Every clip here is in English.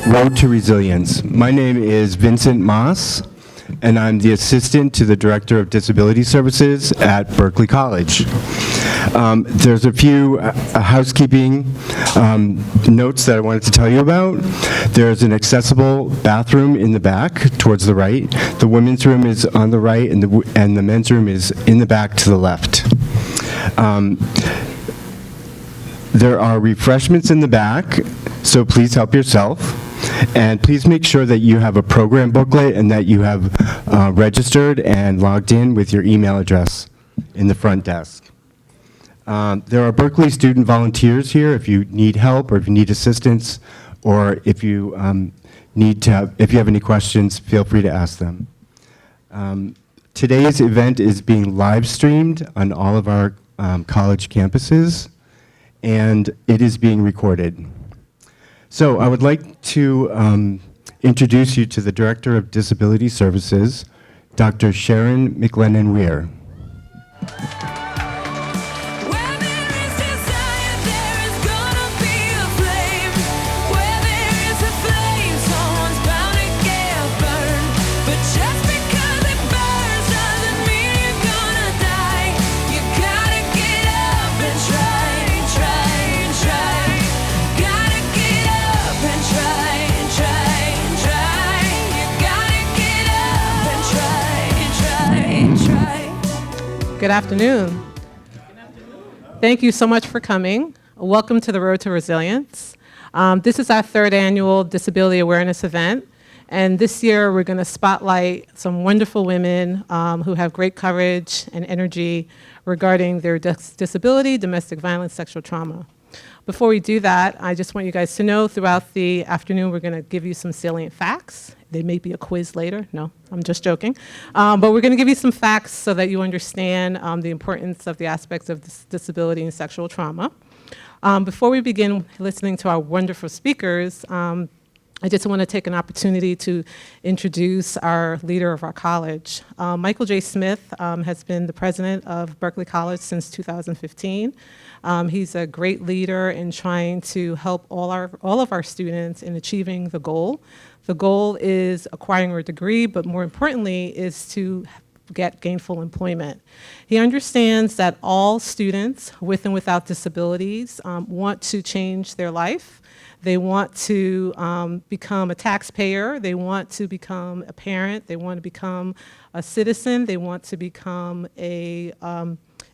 Road to Resilience. My name is Vincent Moss, and I'm the assistant to the Director of Disability Services at Berkeley College. There's a few housekeeping notes that I wanted to tell you about. There's an accessible bathroom in the back towards the right. The women's room is on the right, and the men's room is in the back to the left. There are refreshments in the back, so please help yourself. And please make sure that you have a program booklet and that you have registered and logged in with your email address in the front desk. There are Berkeley student volunteers here if you need help or if you need assistance, or if you if you have any questions, feel free to ask them. Today's event is being live streamed on all of our college campuses, and it is being recorded. So I would like to introduce you to the Director of Disability Services, Dr. Sharon McLennan-Weir. Good afternoon. Thank you so much for coming. Welcome to the Road to Resilience. This is our third annual Disability Awareness event, and this year we're going to spotlight some wonderful women who have great courage and energy regarding their disability, domestic violence, sexual trauma. Before we do that, I just want you guys to know throughout the afternoon we're going to give you some salient facts. There may be a quiz later. No, I'm just joking. But we're going to give you some facts so that you understand the importance of the aspects of disability and sexual trauma. Before we begin listening to our wonderful speakers, I just want to take an opportunity to introduce our leader of our college. Michael J. Smith has been the president of Berkeley College since 2015. He's a great leader in trying to help all of our students in achieving the goal. The goal is acquiring a degree, but more importantly is to get gainful employment. He understands that all students with and without disabilities want to change their life. They want to become a taxpayer. They want to become a parent. They want to become a citizen. They want to become a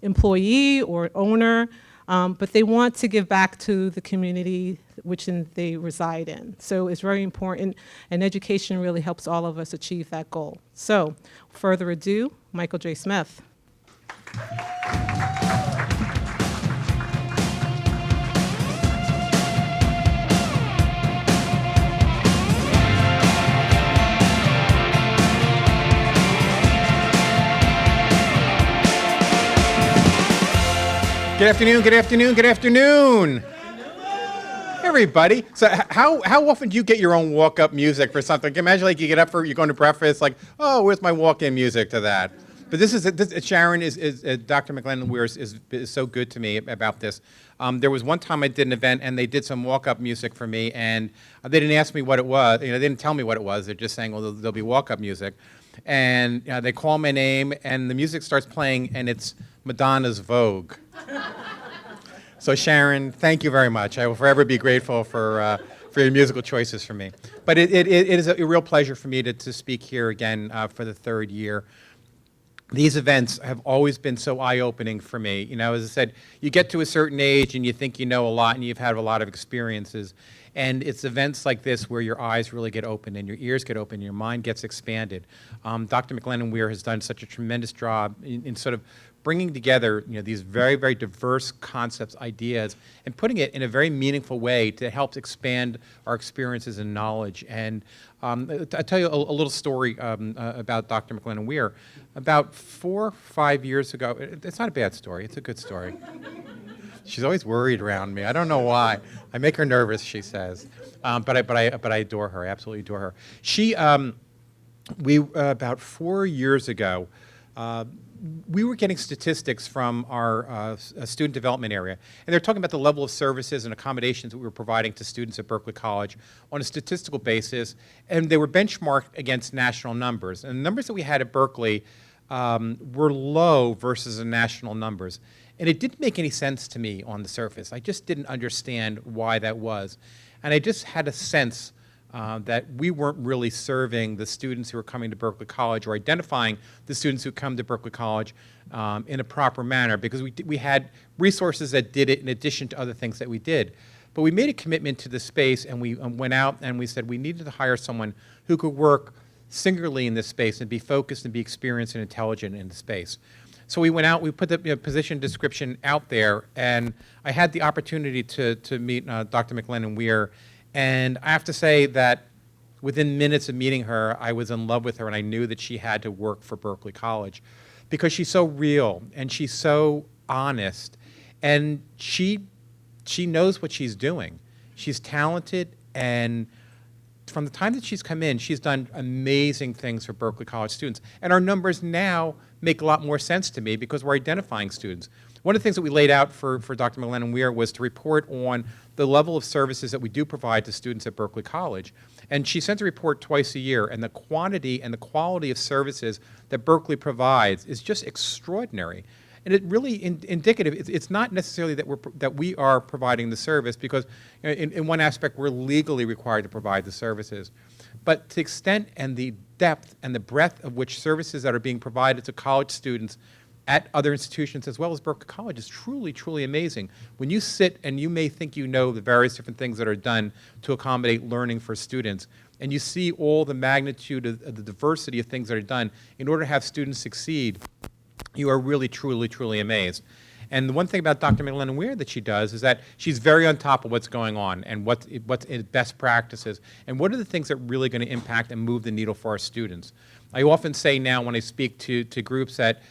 employee or owner. But they want to give back to the community which they reside in. So it's very important, and education really helps all of us achieve that goal. So, further ado, Michael J. Smith. Good afternoon, good afternoon, good afternoon. Everybody. So how often do you get your own walk-up music for something? Imagine like you get up you're going to breakfast, like, oh, where's my walk-in music to that? But Sharon Dr. McLennan-Weir is so good to me about this. There was one time I did an event and they did some walk-up music for me, and they didn't ask me what it was. They didn't tell me what it was. They're just saying, well, there'll be walk-up music. And they call my name and the music starts playing and it's Madonna's Vogue. So Sharon, thank you very much. I will forever be grateful for your musical choices for me. But it is a real pleasure for me to speak here again for the third year. These events have always been so eye-opening for me. You know, as I said, you get to a certain age and you think you know a lot and you've had a lot of experiences. And it's events like this where your eyes really get open and your ears get open and your mind gets expanded. Dr. McLennan-Weir has done such a tremendous job in sort of bringing together, these very, very diverse concepts, ideas, and putting it in a very meaningful way to help expand our experiences and knowledge. And I'll tell you a little story about Dr. McLennan-Weir. About 4 or 5 years ago, it's not a bad story, it's a good story. She's always worried around me. I don't know why. I make her nervous, she says. But I adore her, I absolutely adore her. She, about 4 years ago, we were getting statistics from our student development area, and they're talking about the level of services and accommodations that we were providing to students at Berkeley College on a statistical basis, and they were benchmarked against national numbers. And the numbers that we had at Berkeley were low versus the national numbers. And it didn't make any sense to me on the surface. I just didn't understand why that was. And I just had a sense that we weren't really serving the students who were coming to Berkeley College or identifying the students who come to Berkeley College in a proper manner, because we had resources that did it in addition to other things that we did. But we made a commitment to the space, and we went out and we said we needed to hire someone who could work singularly in this space and be focused and be experienced and intelligent in the space. So we went out, we put the position description out there, and I had the opportunity to meet Dr. McLennan Weir. And I have to say that within minutes of meeting her, I was in love with her, and I knew that she had to work for Berkeley College because she's so real and she's so honest, and she knows what she's doing. She's talented, and from the time that she's come in, she's done amazing things for Berkeley College students. And our numbers now make a lot more sense to me because we're identifying students. One of the things that we laid out for Dr. McLennan Weir was to report on the level of services that we do provide to students at Berkeley College. And she sends a report twice a year, and the quantity and the quality of services that Berkeley provides is just extraordinary. And it really indicative. It's not necessarily that we are providing the service, because in one aspect we're legally required to provide the services, but to the extent and the depth and the breadth of which services that are being provided to college students at other institutions as well as Berkeley College is truly, truly amazing. When you sit and you may think you know the various different things that are done to accommodate learning for students, and you see all the magnitude of the diversity of things that are done in order to have students succeed, you are really, truly, truly amazed. And the one thing about Dr. McLennan Weir that she does is that she's very on top of what's going on and what's best practices and what are the things that are really going to impact and move the needle for our students. I often say now when I speak to groups that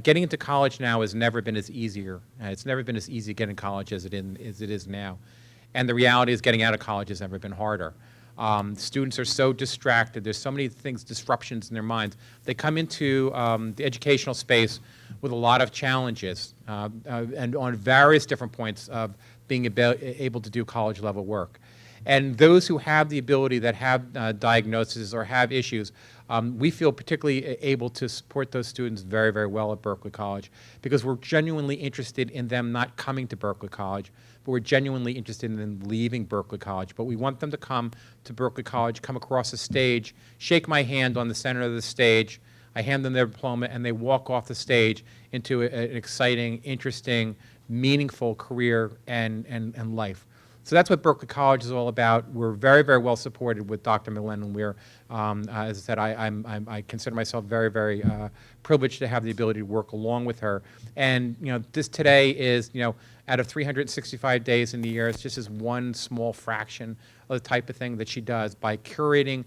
getting into college now has never been as easier. It's never been as easy to get in college as it is now. And the reality is getting out of college has never been harder. Students are so distracted. There's so many things, disruptions in their minds. They come into the educational space with a lot of challenges and on various different points of being able to do college level work. And those who have the ability, that have diagnoses or have issues, we feel particularly able to support those students very, very well at Berkeley College, because we're genuinely interested in them not coming to Berkeley College, but we're genuinely interested in them leaving Berkeley College. But we want them to come to Berkeley College, come across the stage, shake my hand on the center of the stage, I hand them their diploma, and they walk off the stage into an exciting, interesting, meaningful career and life. So that's what Berkeley College is all about. We're very, very well supported with Dr. McLennan Weir. As I said, I consider myself very, very privileged to have the ability to work along with her. And this today is, out of 365 days in the year, it's just as one small fraction of the type of thing that she does by curating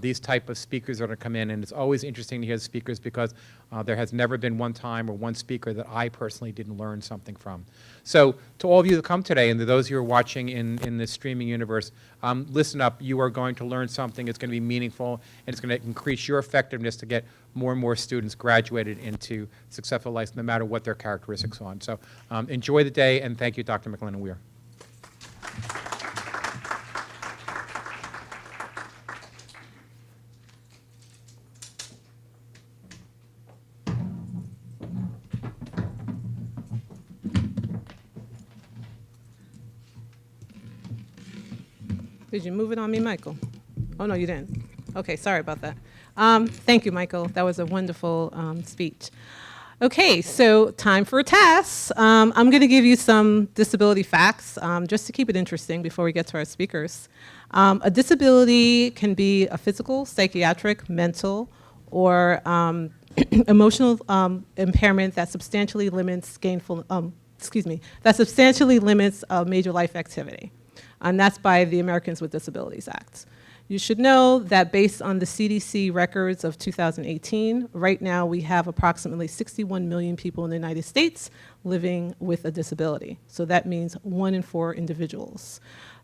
these type of speakers that are going to come in. And it's always interesting to hear the speakers, because there has never been one time or one speaker that I personally didn't learn something from. So to all of you that come today, and to those who are watching in the streaming universe, listen up. You are going to learn something. It's going to be meaningful, and it's going to increase your effectiveness to get more and more students graduated into successful life, no matter what their characteristics are. So enjoy the day, and thank you, Dr. McLennan Weir. Did you move it on me, Michael? Oh, no, you didn't. Okay, sorry about that. Thank you, Michael. That was a wonderful speech. Okay, so time for a test. I'm going to give you some disability facts, just to keep it interesting before we get to our speakers. A disability can be a physical, psychiatric, mental, or emotional impairment that substantially limits that substantially limits major life activity. And that's by the Americans with Disabilities Act. You should know that based on the CDC records of 2018, right now we have approximately 61 million people in the United States living with a disability. So that means 1 in 4 individuals.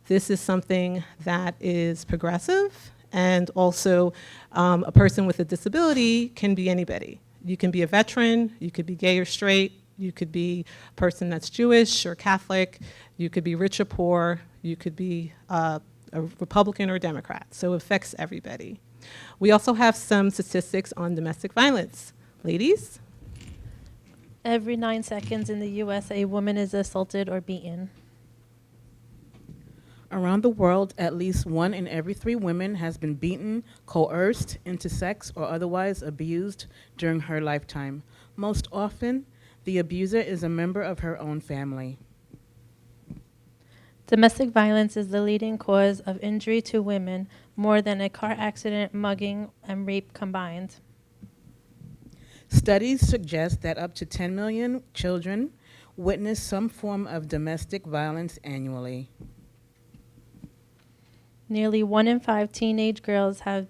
This is something that is progressive, and also a person with a disability can be anybody. You can be a veteran, you could be gay or straight, you could be a person that's Jewish or Catholic, you could be rich or poor, you could be a Republican or Democrat. So it affects everybody. We also have some statistics on domestic violence. Ladies? Every 9 seconds in the U.S., a woman is assaulted or beaten. Around the world, at least 1 in every 3 women has been beaten, coerced into sex, or otherwise abused during her lifetime. Most often, the abuser is a member of her own family. Domestic violence is the leading cause of injury to women, more than a car accident, mugging, and rape combined. Studies suggest that up to 10 million children witness some form of domestic violence annually. Nearly 1 in 5 teenage girls have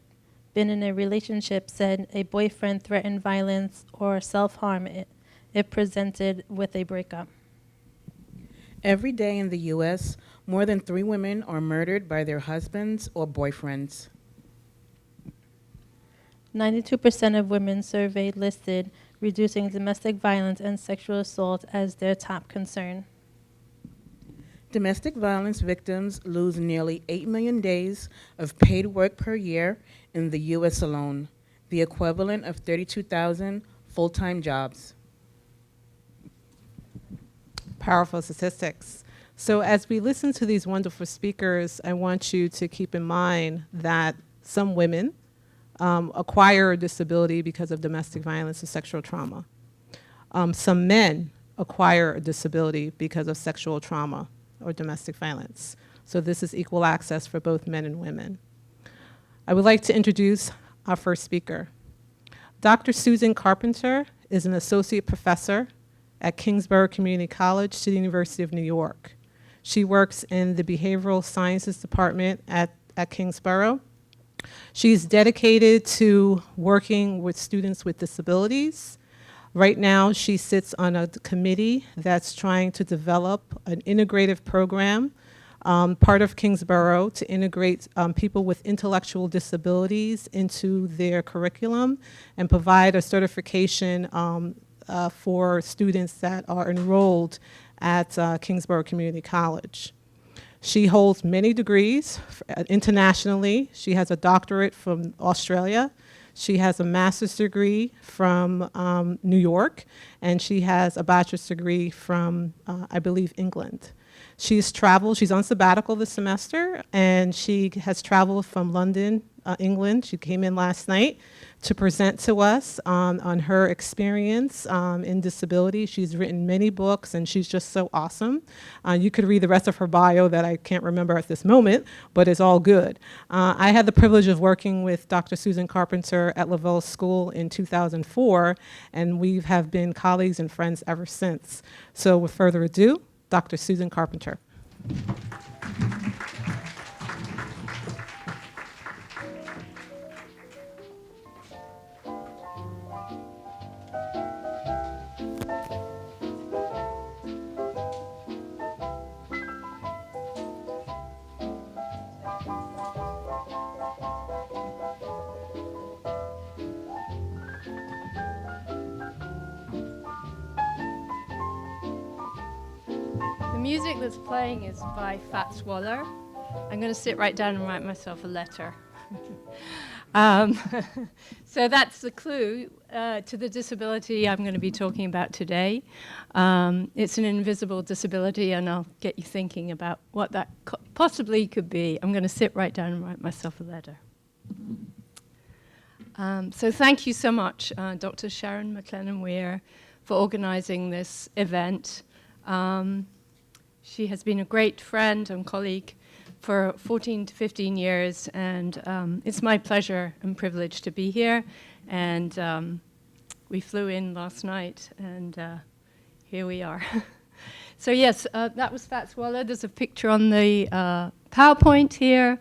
been in a relationship said a boyfriend threatened violence or self-harm if presented with a breakup. Every day in the U.S., more than 3 women are murdered by their husbands or boyfriends. 92% of women surveyed listed reducing domestic violence and sexual assault as their top concern. Domestic violence victims lose nearly 8 million days of paid work per year in the U.S. alone, the equivalent of 32,000 full-time jobs. Powerful statistics. So as we listen to these wonderful speakers, I want you to keep in mind that some women acquire a disability because of domestic violence or sexual trauma. Some men acquire a disability because of sexual trauma or domestic violence. So this is equal access for both men and women. I would like to introduce our first speaker. Dr. Susan Carpenter is an associate professor at Kingsborough Community College to the University of New York. She works in the Behavioral Sciences Department at Kingsborough. She's dedicated to working with students with disabilities. Right now, she sits on a committee that's trying to develop an integrative program, part of Kingsborough, to integrate people with intellectual disabilities into their curriculum and provide a certification for students that are enrolled at Kingsborough Community College. She holds many degrees internationally. She has a doctorate from Australia. She has a master's degree from New York, and she has a bachelor's degree from, I believe, England. She's traveled, she's on sabbatical this semester, and she has traveled from London, England. She came in last night to present to us on her experience in disability. She's written many books, and she's just so awesome. You could read the rest of her bio that I can't remember at this moment, but it's all good. I had the privilege of working with Dr. Susan Carpenter at Lavelle School in 2004, and we have been colleagues and friends ever since. So with further ado, Dr. Susan Carpenter. The music that's playing is by Fats Waller. I'm going to sit right down and write myself a letter. So that's the clue to the disability I'm going to be talking about today. It's an invisible disability, and I'll get you thinking about what that possibly could be. I'm going to sit right down and write myself a letter. So thank you so much, Dr. Sharon McLennan-Weir, for organizing this event. She has been a great friend and colleague for 14 to 15 years, and it's my pleasure and privilege to be here. And we flew in last night, and here we are. So yes, that was Fats Waller. There's a picture on the PowerPoint here.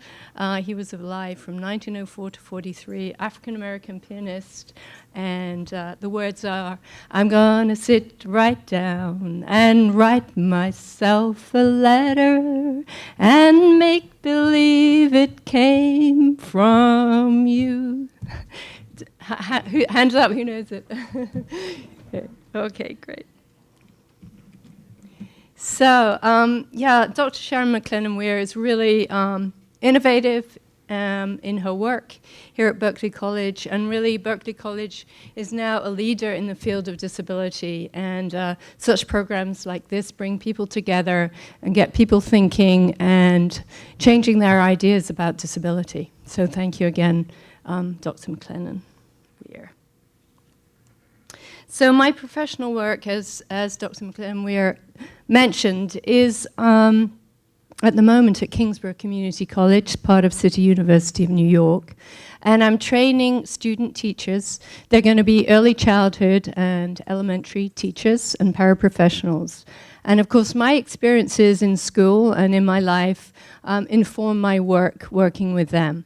He was alive from 1904 to 43, African-American pianist. And the words are, I'm gonna sit right down and write myself a letter and make believe it came from you. Hands up, who knows it? Okay, great. So, yeah, Dr. Sharon McLennan-Weir is really innovative in her work here at Berkeley College, and really Berkeley College is now a leader in the field of disability, and such programs like this bring people together and get people thinking and changing their ideas about disability. So thank you again, Dr. McLennan-Weir. So my professional work, as Dr. McLennan-Weir mentioned, is at the moment at Kingsborough Community College, part of City University of New York. And I'm training student teachers. They're going to be early childhood and elementary teachers and paraprofessionals. And of course, my experiences in school and in my life inform my work working with them.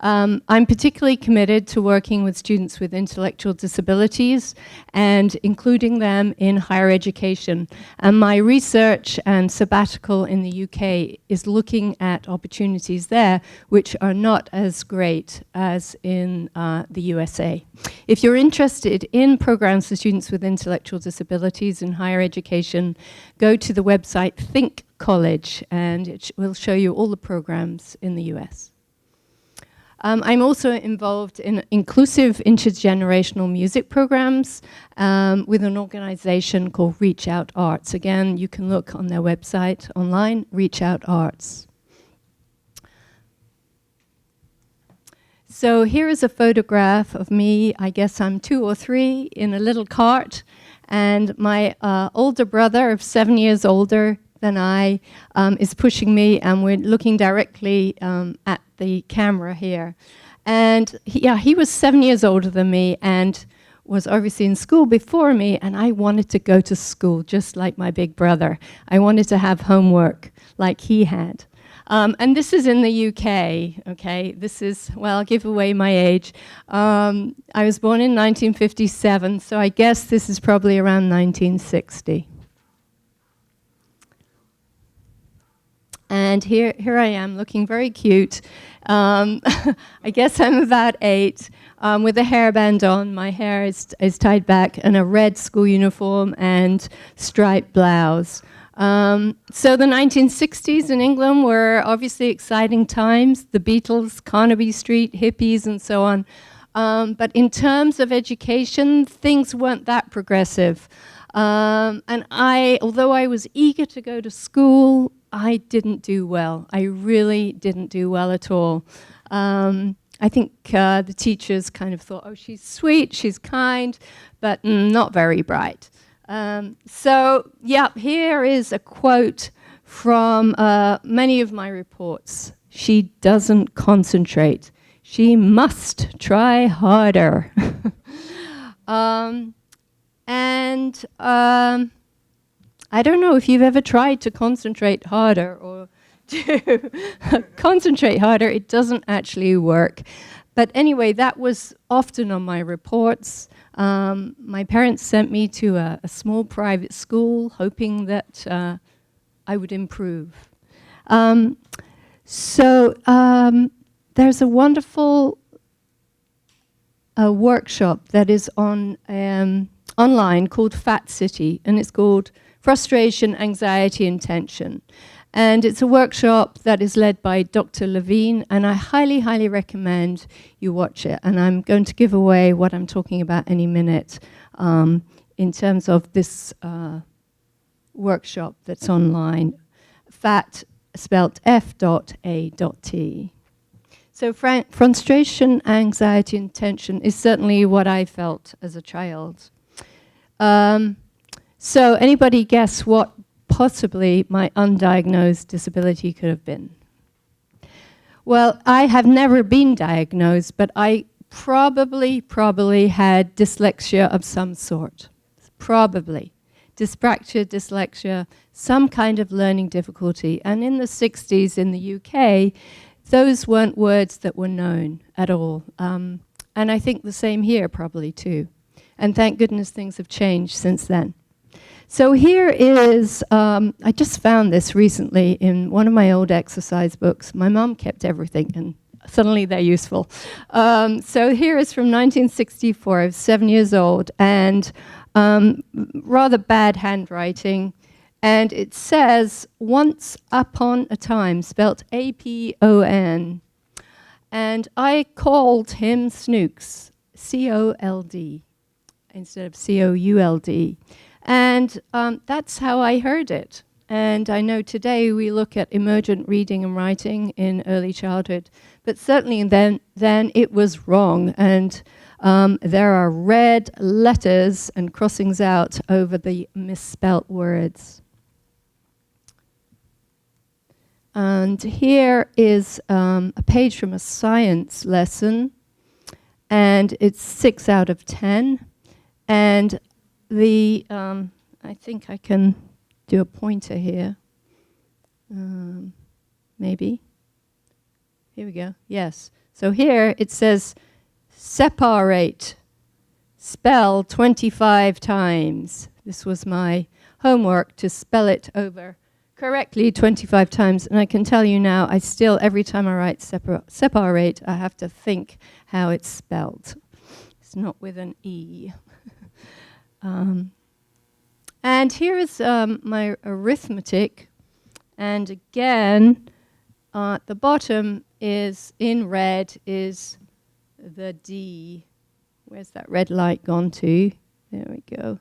I'm particularly committed to working with students with intellectual disabilities and including them in higher education. And my research and sabbatical in the UK is looking at opportunities there which are not as great as in the USA. If you're interested in programs for students with intellectual disabilities in higher education, go to the website Think College, and it will show you all the programs in the US. I'm also involved in inclusive intergenerational music programs with an organization called Reach Out Arts. Again, you can look on their website online, Reach Out Arts. So here is a photograph of me. I guess I'm 2 or 3 in a little cart, and my older brother of 7 years older than I is pushing me, and we're looking directly at the camera here. And he was 7 years older than me and was obviously in school before me, and I wanted to go to school just like my big brother. I wanted to have homework like he had. And this is in the UK, okay? This is, well, I'll give away my age. I was born in 1957, so I guess this is probably around 1960. And here I am, looking very cute. I guess I'm about 8, with a hairband on. My hair is tied back, and a red school uniform and striped blouse. So the 1960s in England were obviously exciting times. The Beatles, Carnaby Street, hippies, and so on. But in terms of education, things weren't that progressive. And although I was eager to go to school, I didn't do well. I really didn't do well at all. I think the teachers kind of thought, oh, she's sweet, she's kind, but not very bright. So, yeah, here is a quote from many of my reports. She doesn't concentrate. She must try harder. I don't know if you've ever tried to concentrate harder or to concentrate harder. It doesn't actually work. But anyway, that was often on my reports. My parents sent me to a small private school, hoping that I would improve. There's a wonderful workshop that is on online called Fat City, and it's called Frustration, Anxiety, and Tension. And it's a workshop that is led by Dr. Levine, and I highly, highly recommend you watch it. And I'm going to give away what I'm talking about any minute in terms of this workshop that's online. FAT, spelled F.A.T. So frustration, anxiety, and tension is certainly what I felt as a child. So anybody guess what possibly my undiagnosed disability could have been? Well, I have never been diagnosed, but I probably had dyslexia of some sort. Probably. Dyspraxia, dyslexia, some kind of learning difficulty. And in the 60s in the UK, those weren't words that were known at all. And I think the same here probably too. And thank goodness things have changed since then. So here is, I just found this recently in one of my old exercise books. My mom kept everything, and suddenly they're useful. So here is from 1964. I was 7 years old, and rather bad handwriting. And it says, once upon a time, spelt A-P-O-N. And I called him Snooks, C-O-L-D, instead of C-O-U-L-D. And that's how I heard it. And I know today we look at emergent reading and writing in early childhood, but certainly then it was wrong. And there are red letters and crossings out over the misspelt words. And here is a page from a science lesson, and it's 6 out of 10. And the, I think I can do a pointer here, maybe. Here we go, yes. So here it says, separate, spell 25 times. This was my homework, to spell it over correctly 25 times. And I can tell you now, I still, every time I write separate, I have to think how it's spelled. It's not with an E. And here is my arithmetic. And again, at the bottom is, in red, is the D. Where's that red light gone to? There we go.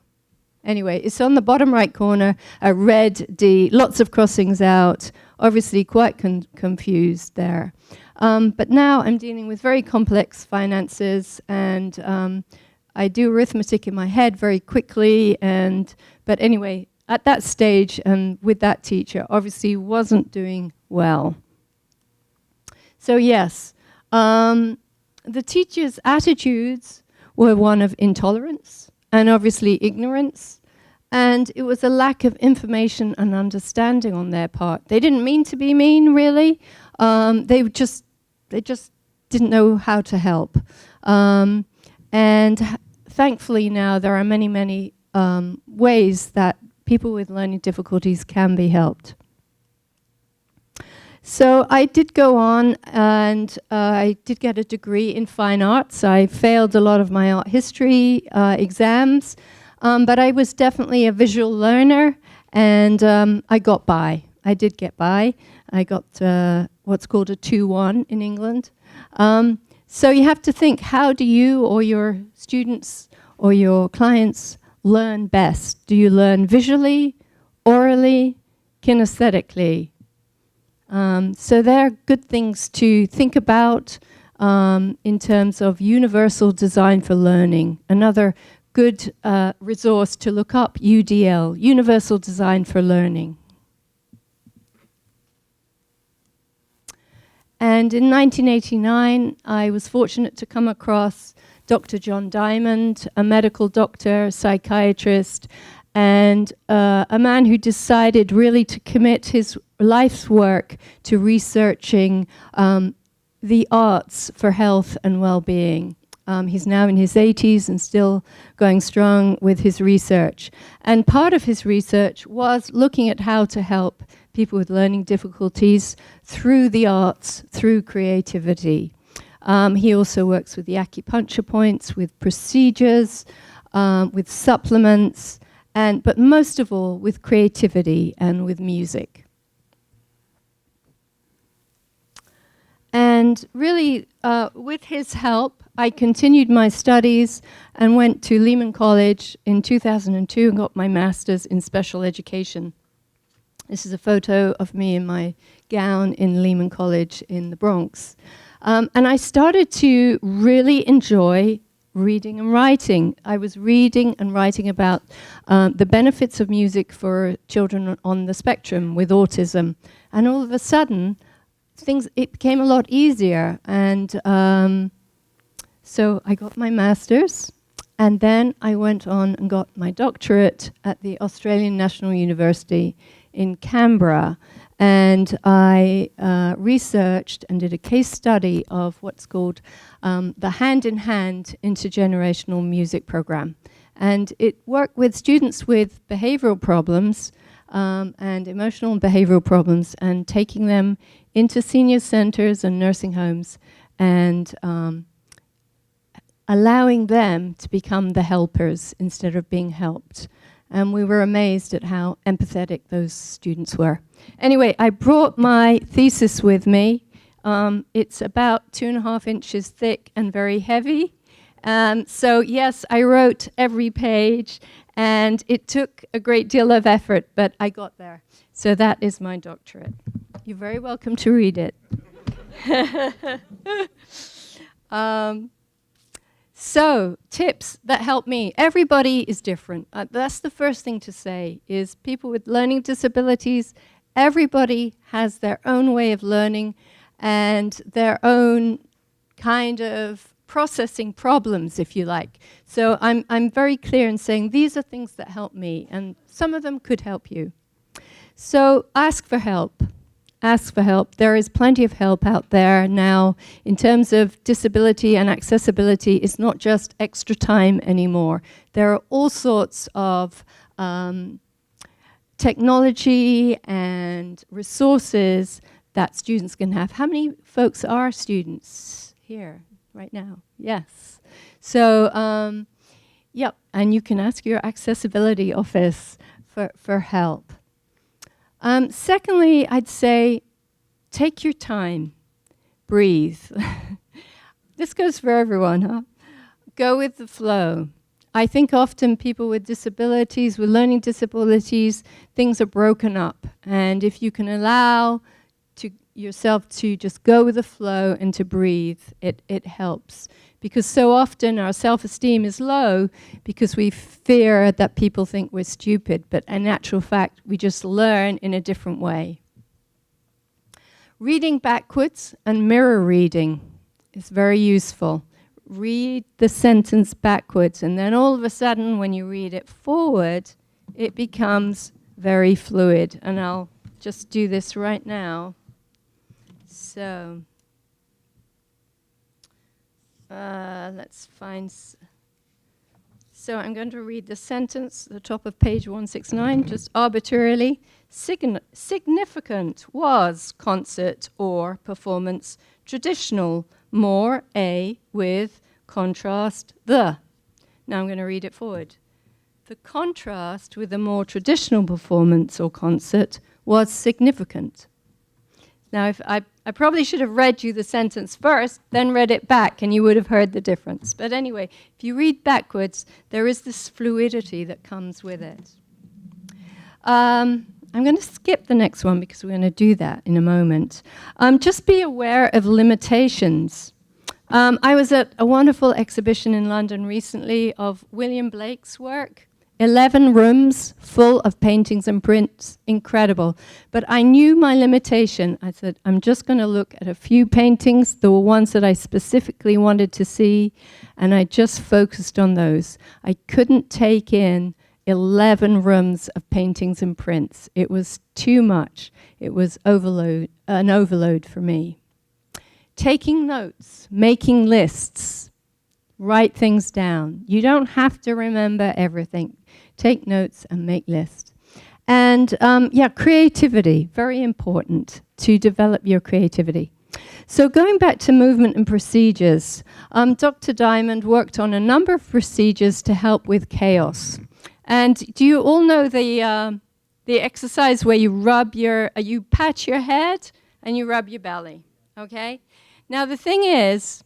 Anyway, it's on the bottom right corner, a red D, lots of crossings out, obviously quite confused there. But now I'm dealing with very complex finances, and I do arithmetic in my head very quickly, but anyway, at that stage and with that teacher, obviously wasn't doing well. So yes, the teacher's attitudes were one of intolerance and obviously ignorance, and it was a lack of information and understanding on their part. They didn't mean to be mean, really. They just didn't know how to help. And thankfully now there are many, many ways that people with learning difficulties can be helped. So I did go on, and I did get a degree in fine arts. I failed a lot of my art history exams, but I was definitely a visual learner, and I got by. I did get by. I got what's called a 2-1 in England. So you have to think, how do you or your students or your clients learn best? Do you learn visually, orally, kinesthetically? So they're good things to think about in terms of universal design for learning. Another good resource to look up, UDL, Universal Design for Learning. And in 1989, I was fortunate to come across Dr. John Diamond, a medical doctor, psychiatrist, and a man who decided really to commit his life's work to researching the arts for health and well-being. He's now in his 80s and still going strong with his research. And part of his research was looking at how to help people with learning difficulties through the arts, through creativity. He also works with the acupuncture points, with procedures, with supplements, but most of all with creativity and with music. And really, with his help, I continued my studies and went to Lehman College in 2002 and got my master's in special education. This is a photo of me in my gown in Lehman College in the Bronx. And I started to really enjoy reading and writing. I was reading and writing about the benefits of music for children on the spectrum with autism. And all of a sudden, it became a lot easier. And so I got my master's, and then I went on and got my doctorate at the Australian National University in Canberra. And I researched and did a case study of what's called the Hand in Hand Intergenerational Music Program. And it worked with students with behavioral problems and emotional and behavioral problems, and taking them into senior centers and nursing homes, and allowing them to become the helpers instead of being helped. And we were amazed at how empathetic those students were. Anyway, I brought my thesis with me. It's about 2.5 inches thick and very heavy. So yes, I wrote every page, and it took a great deal of effort, but I got there. So that is my doctorate. You're very welcome to read it. So, tips that help me. Everybody is different. That's the first thing to say, is people with learning disabilities, everybody has their own way of learning and their own kind of processing problems, if you like. So I'm very clear in saying these are things that help me, and some of them could help you. So ask for help. Ask for help. There is plenty of help out there now. In terms of disability and accessibility, it's not just extra time anymore. There are all sorts of technology and resources that students can have. How many folks are students here right now? Yes. So, yep, and you can ask your accessibility office for help. Secondly, I'd say take your time, breathe. This goes for everyone, huh? Go with the flow. I think often people with disabilities, with learning disabilities, things are broken up. And if you can allow yourself to just go with the flow and to breathe, it helps. Because so often our self-esteem is low because we fear that people think we're stupid, but in actual fact, we just learn in a different way. Reading backwards and mirror reading is very useful. Read the sentence backwards, and then all of a sudden, when you read it forward, it becomes very fluid. And I'll just do this right now. So, let's find. So I'm going to read the sentence at the top of page 169, just arbitrarily. Significant was concert or performance traditional, more a with contrast the. Now I'm going to read it forward. The contrast with a more traditional performance or concert was significant. Now, if I probably should have read you the sentence first, then read it back, and you would have heard the difference. But anyway, if you read backwards, there is this fluidity that comes with it. I'm going to skip the next one because we're going to do that in a moment. Just be aware of limitations. I was at a wonderful exhibition in London recently of William Blake's work. 11 rooms full of paintings and prints, incredible. But I knew my limitation. I said, I'm just going to look at a few paintings. There were ones that I specifically wanted to see, and I just focused on those. I couldn't take in 11 rooms of paintings and prints. It was too much. It was an overload for me. Taking notes, making lists. Write things down. You don't have to remember everything. Take notes and make lists. And creativity, very important to develop your creativity. So going back to movement and procedures, Dr. Diamond worked on a number of procedures to help with chaos. And do you all know the exercise where you pat your head and you rub your belly, okay? Now the thing is,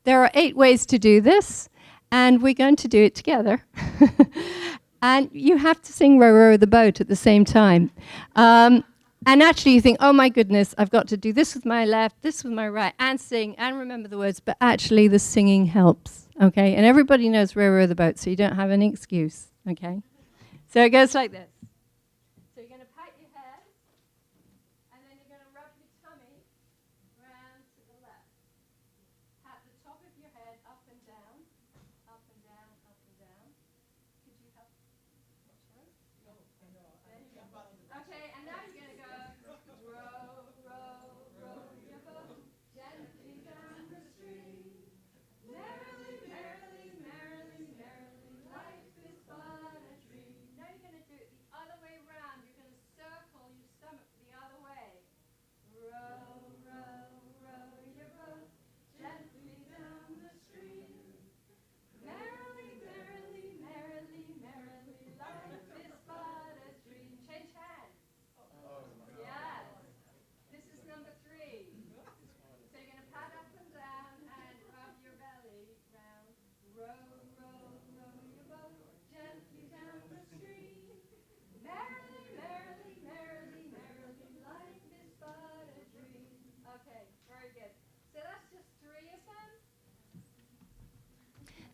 there are 8 ways to do this, and we're going to do it together. And you have to sing Row, Row the Boat at the same time. And actually you think, oh my goodness, I've got to do this with my left, this with my right, and sing, and remember the words, but actually the singing helps, okay? And everybody knows Row, Row the Boat, so you don't have any excuse, okay? So it goes like this. So you're going to pat your head, and then you're going to rub your tummy round to the left. At the top of your head, up and down, up and down, up and down. Could you help? No, I know. Okay, and now you're going to go row, row, row your boat gently down the stream. Merrily, merrily, merrily, merrily, life is but a dream. Now you're going to do it the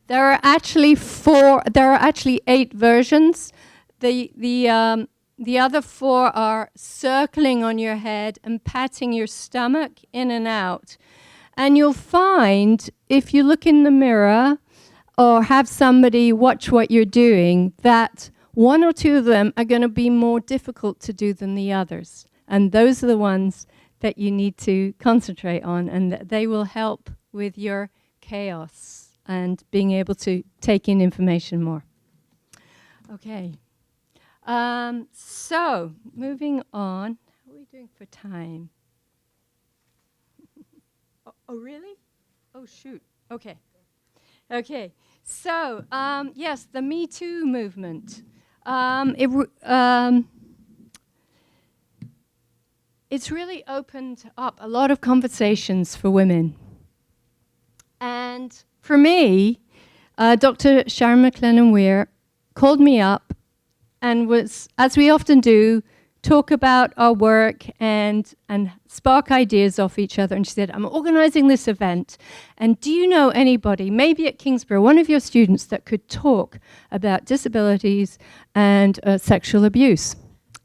There are actually four. There are actually 8 versions. The other 4 are circling on your head and patting your stomach in and out. And you'll find, if you look in the mirror or have somebody watch what you're doing, that 1 or 2 of them are going to be more difficult to do than the others. And those are the ones that you need to concentrate on, and they will help with your chaos and being able to take in information more. Okay. So, moving on. How are we doing for time? Oh, really? Oh, shoot. Okay. Okay. So, yes, the Me Too movement. It's really opened up a lot of conversations for women. And for me, Dr. Sharon McLennan-Weir called me up and was, as we often do, talk about our work and spark ideas off each other. And she said, I'm organizing this event, and do you know anybody, maybe at Kingsborough, one of your students that could talk about disabilities and sexual abuse?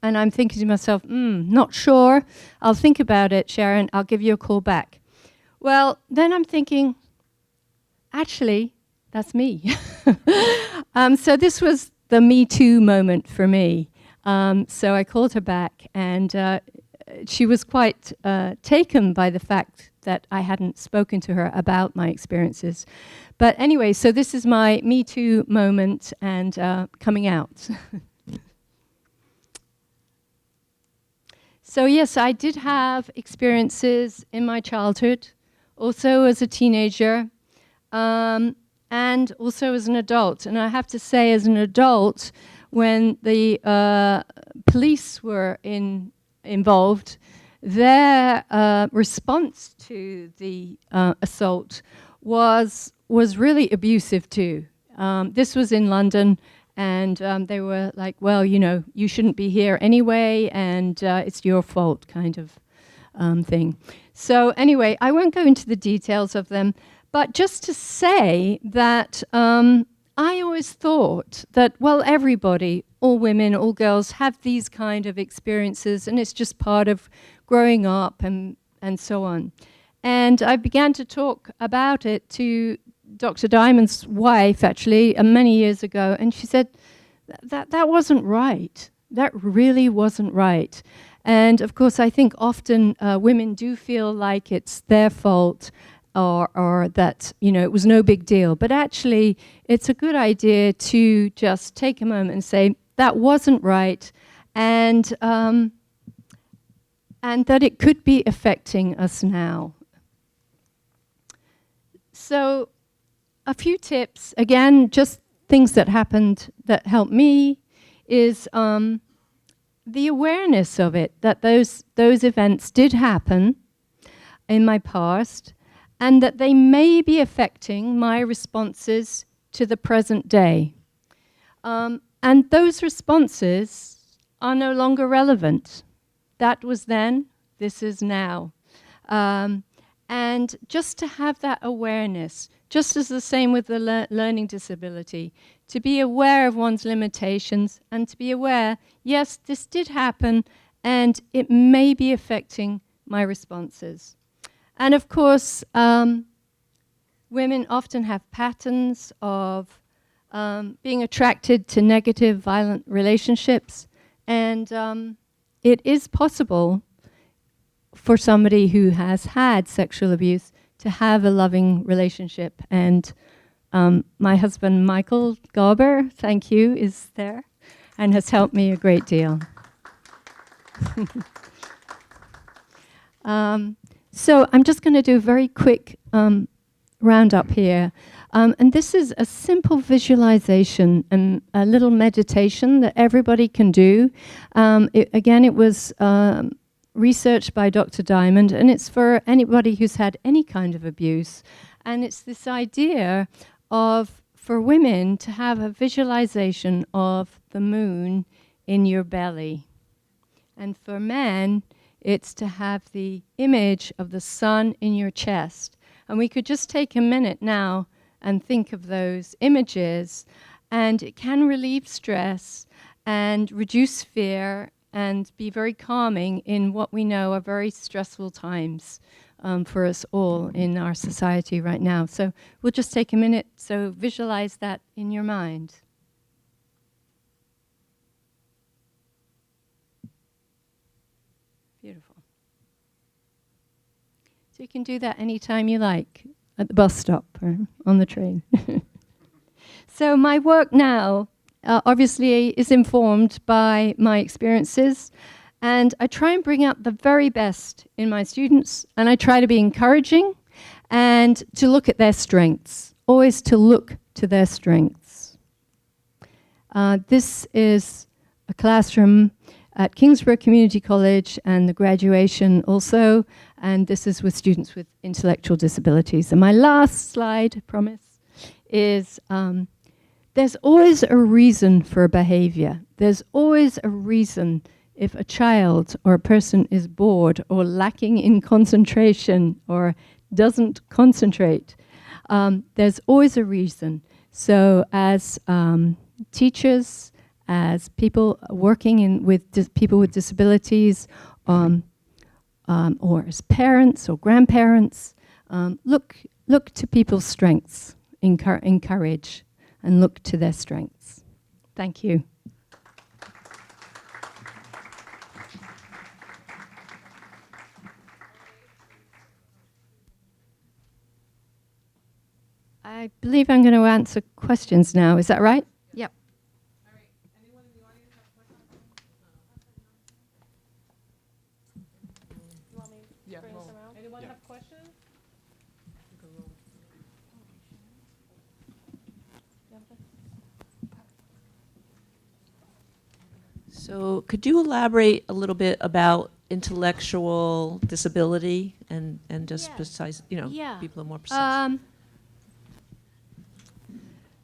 And I'm thinking to myself, not sure. I'll think about it, Sharon. I'll give you a call back. Well, then I'm thinking, actually, that's me. So this was the Me Too moment for me. So I called her back, and she was quite taken by the fact that I hadn't spoken to her about my experiences. But anyway, so this is my Me Too moment and coming out. So yes, I did have experiences in my childhood, also as a teenager, and also as an adult. And I have to say, as an adult, when the police were involved, their response to the assault was really abusive too. This was in London. And they were like, well, you know, you shouldn't be here anyway, and it's your fault kind of thing. So anyway, I won't go into the details of them, but just to say that I always thought that, well, everybody, all women, all girls have these kind of experiences, and it's just part of growing up and so on. And I began to talk about it to Dr. Diamond's wife, actually, many years ago, and she said, that wasn't right. That really wasn't right. And of course, I think often women do feel like it's their fault or that, you know, it was no big deal. But actually, it's a good idea to just take a moment and say, that wasn't right, and that it could be affecting us now. So, a few tips, again, just things that happened that helped me, is the awareness of it, that those events did happen in my past, and that they may be affecting my responses to the present day. And those responses are no longer relevant. That was then, this is now. And just to have that awareness, just as the same with the learning disability, to be aware of one's limitations and to be aware, yes, this did happen and it may be affecting my responses. And of course, women often have patterns of being attracted to negative, violent relationships, and it is possible for somebody who has had sexual abuse to have a loving relationship. And my husband, Michael Garber, thank you, is there and has helped me a great deal. So I'm just going to do a very quick roundup here. And this is a simple visualization and a little meditation that everybody can do. It was researched by Dr. Diamond, and it's for anybody who's had any kind of abuse. And it's this idea of, for women, to have a visualization of the moon in your belly. And for men, it's to have the image of the sun in your chest. And we could just take a minute now and think of those images, and it can relieve stress and reduce fear and be very calming in what we know are very stressful times for us all in our society right now. So we'll just take a minute, so visualize that in your mind. Beautiful. So you can do that anytime you like, at the bus stop or on the train. So my work now obviously is informed by my experiences, and I try and bring out the very best in my students, and I try to be encouraging and to look at their strengths, always to look to their strengths. This is a classroom at Kingsborough Community College and the graduation also, and this is with students with intellectual disabilities. And my last slide, I promise, is there's always a reason for a behavior. There's always a reason if a child or a person is bored or lacking in concentration or doesn't concentrate. There's always a reason. So as teachers, as people working with people with disabilities, or as parents or grandparents, look to people's strengths, encourage, and look to their strengths. Thank you. I believe I'm going to answer questions now. Is that right? Yep. All right. Anyone in the audience have questions? You want me to bring this around? Anyone have questions? So could you elaborate a little bit about intellectual disability and just Yeah. precise, Yeah. people are more precise?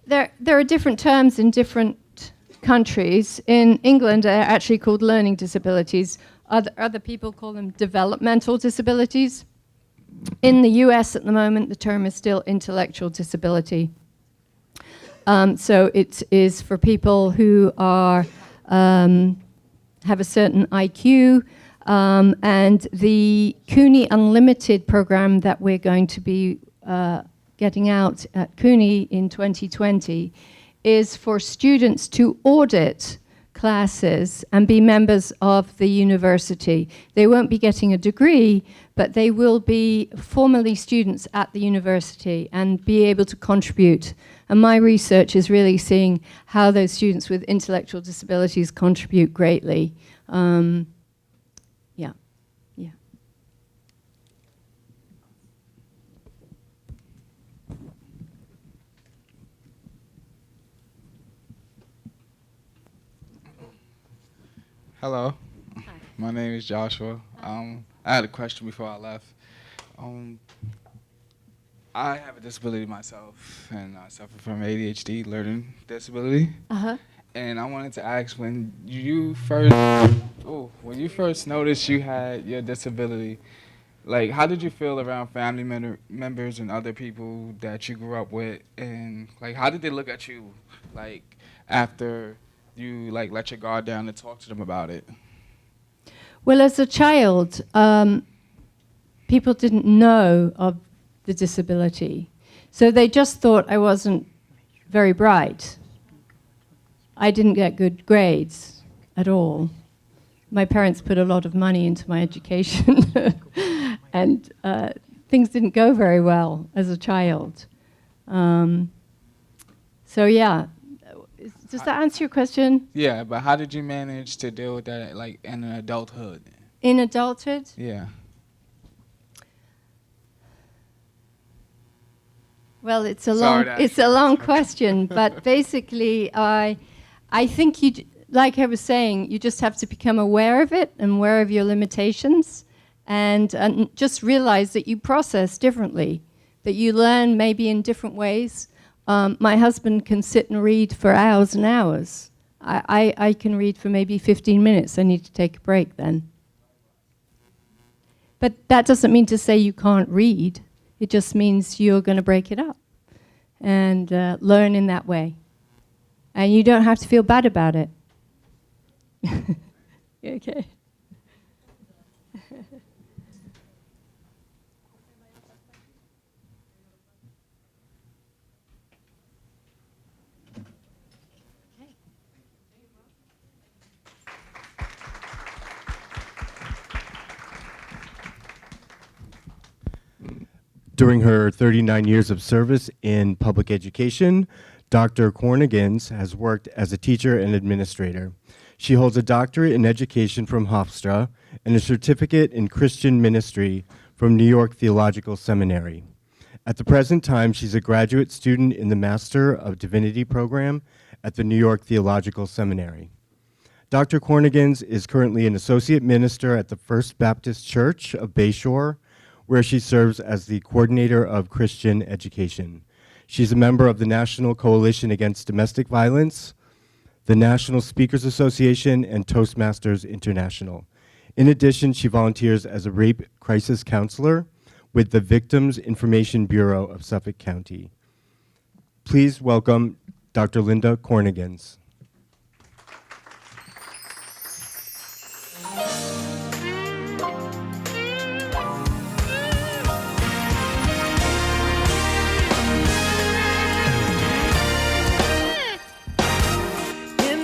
There are different terms in different countries. In England, they're actually called learning disabilities. Other people call them developmental disabilities. In the US at the moment, the term is still intellectual disability. So it is for people who are have a certain IQ, and the CUNY Unlimited program that we're going to be getting out at CUNY in 2020 is for students to audit classes and be members of the university. They won't be getting a degree, but they will be formally students at the university and be able to contribute. And my research is really seeing how those students with intellectual disabilities contribute greatly. Yeah. Hello. Hi. My name is Joshua. I had a question before I left. I have a disability myself, and I suffer from ADHD, learning disability. Uh-huh. And I wanted to ask, when you first noticed you had your disability, like, how did you feel around family members and other people that you grew up with, and like, how did they look at you, like, after you like let your guard down and talk to them about it? Well, as a child, people didn't know of the disability. So they just thought I wasn't very bright. I didn't get good grades at all. My parents put a lot of money into my education, and things didn't go very well as a child. So yeah, does that answer your question? Yeah, but how did you manage to deal with that, like, in adulthood? In adulthood? Yeah. Well, it's a Sorry long to it's a long question, but basically, I think like I was saying, you just have to become aware of it and aware of your limitations, and just realize that you process differently, that you learn maybe in different ways. My husband can sit and read for hours and hours. I can read for maybe 15 minutes. I need to take a break then. But that doesn't mean to say you can't read. It just means you're going to break it up. and learn in that way. And you don't have to feel bad about it. Okay. During her 39 years of service in public education, Dr. Cornegans has worked as a teacher and administrator. She holds a doctorate in education from Hofstra and a certificate in Christian ministry from New York Theological Seminary. At the present time, she's a graduate student in the Master of Divinity program at the New York Theological Seminary. Dr. Cornegans is currently an associate minister at the First Baptist Church of Bayshore, where she serves as the coordinator of Christian education. She's a member of the National Coalition Against Domestic Violence, the National Speakers Association, and Toastmasters International. In addition, she volunteers as a rape crisis counselor with the Victims Information Bureau of Suffolk County. Please welcome Dr. Linda Cornegans.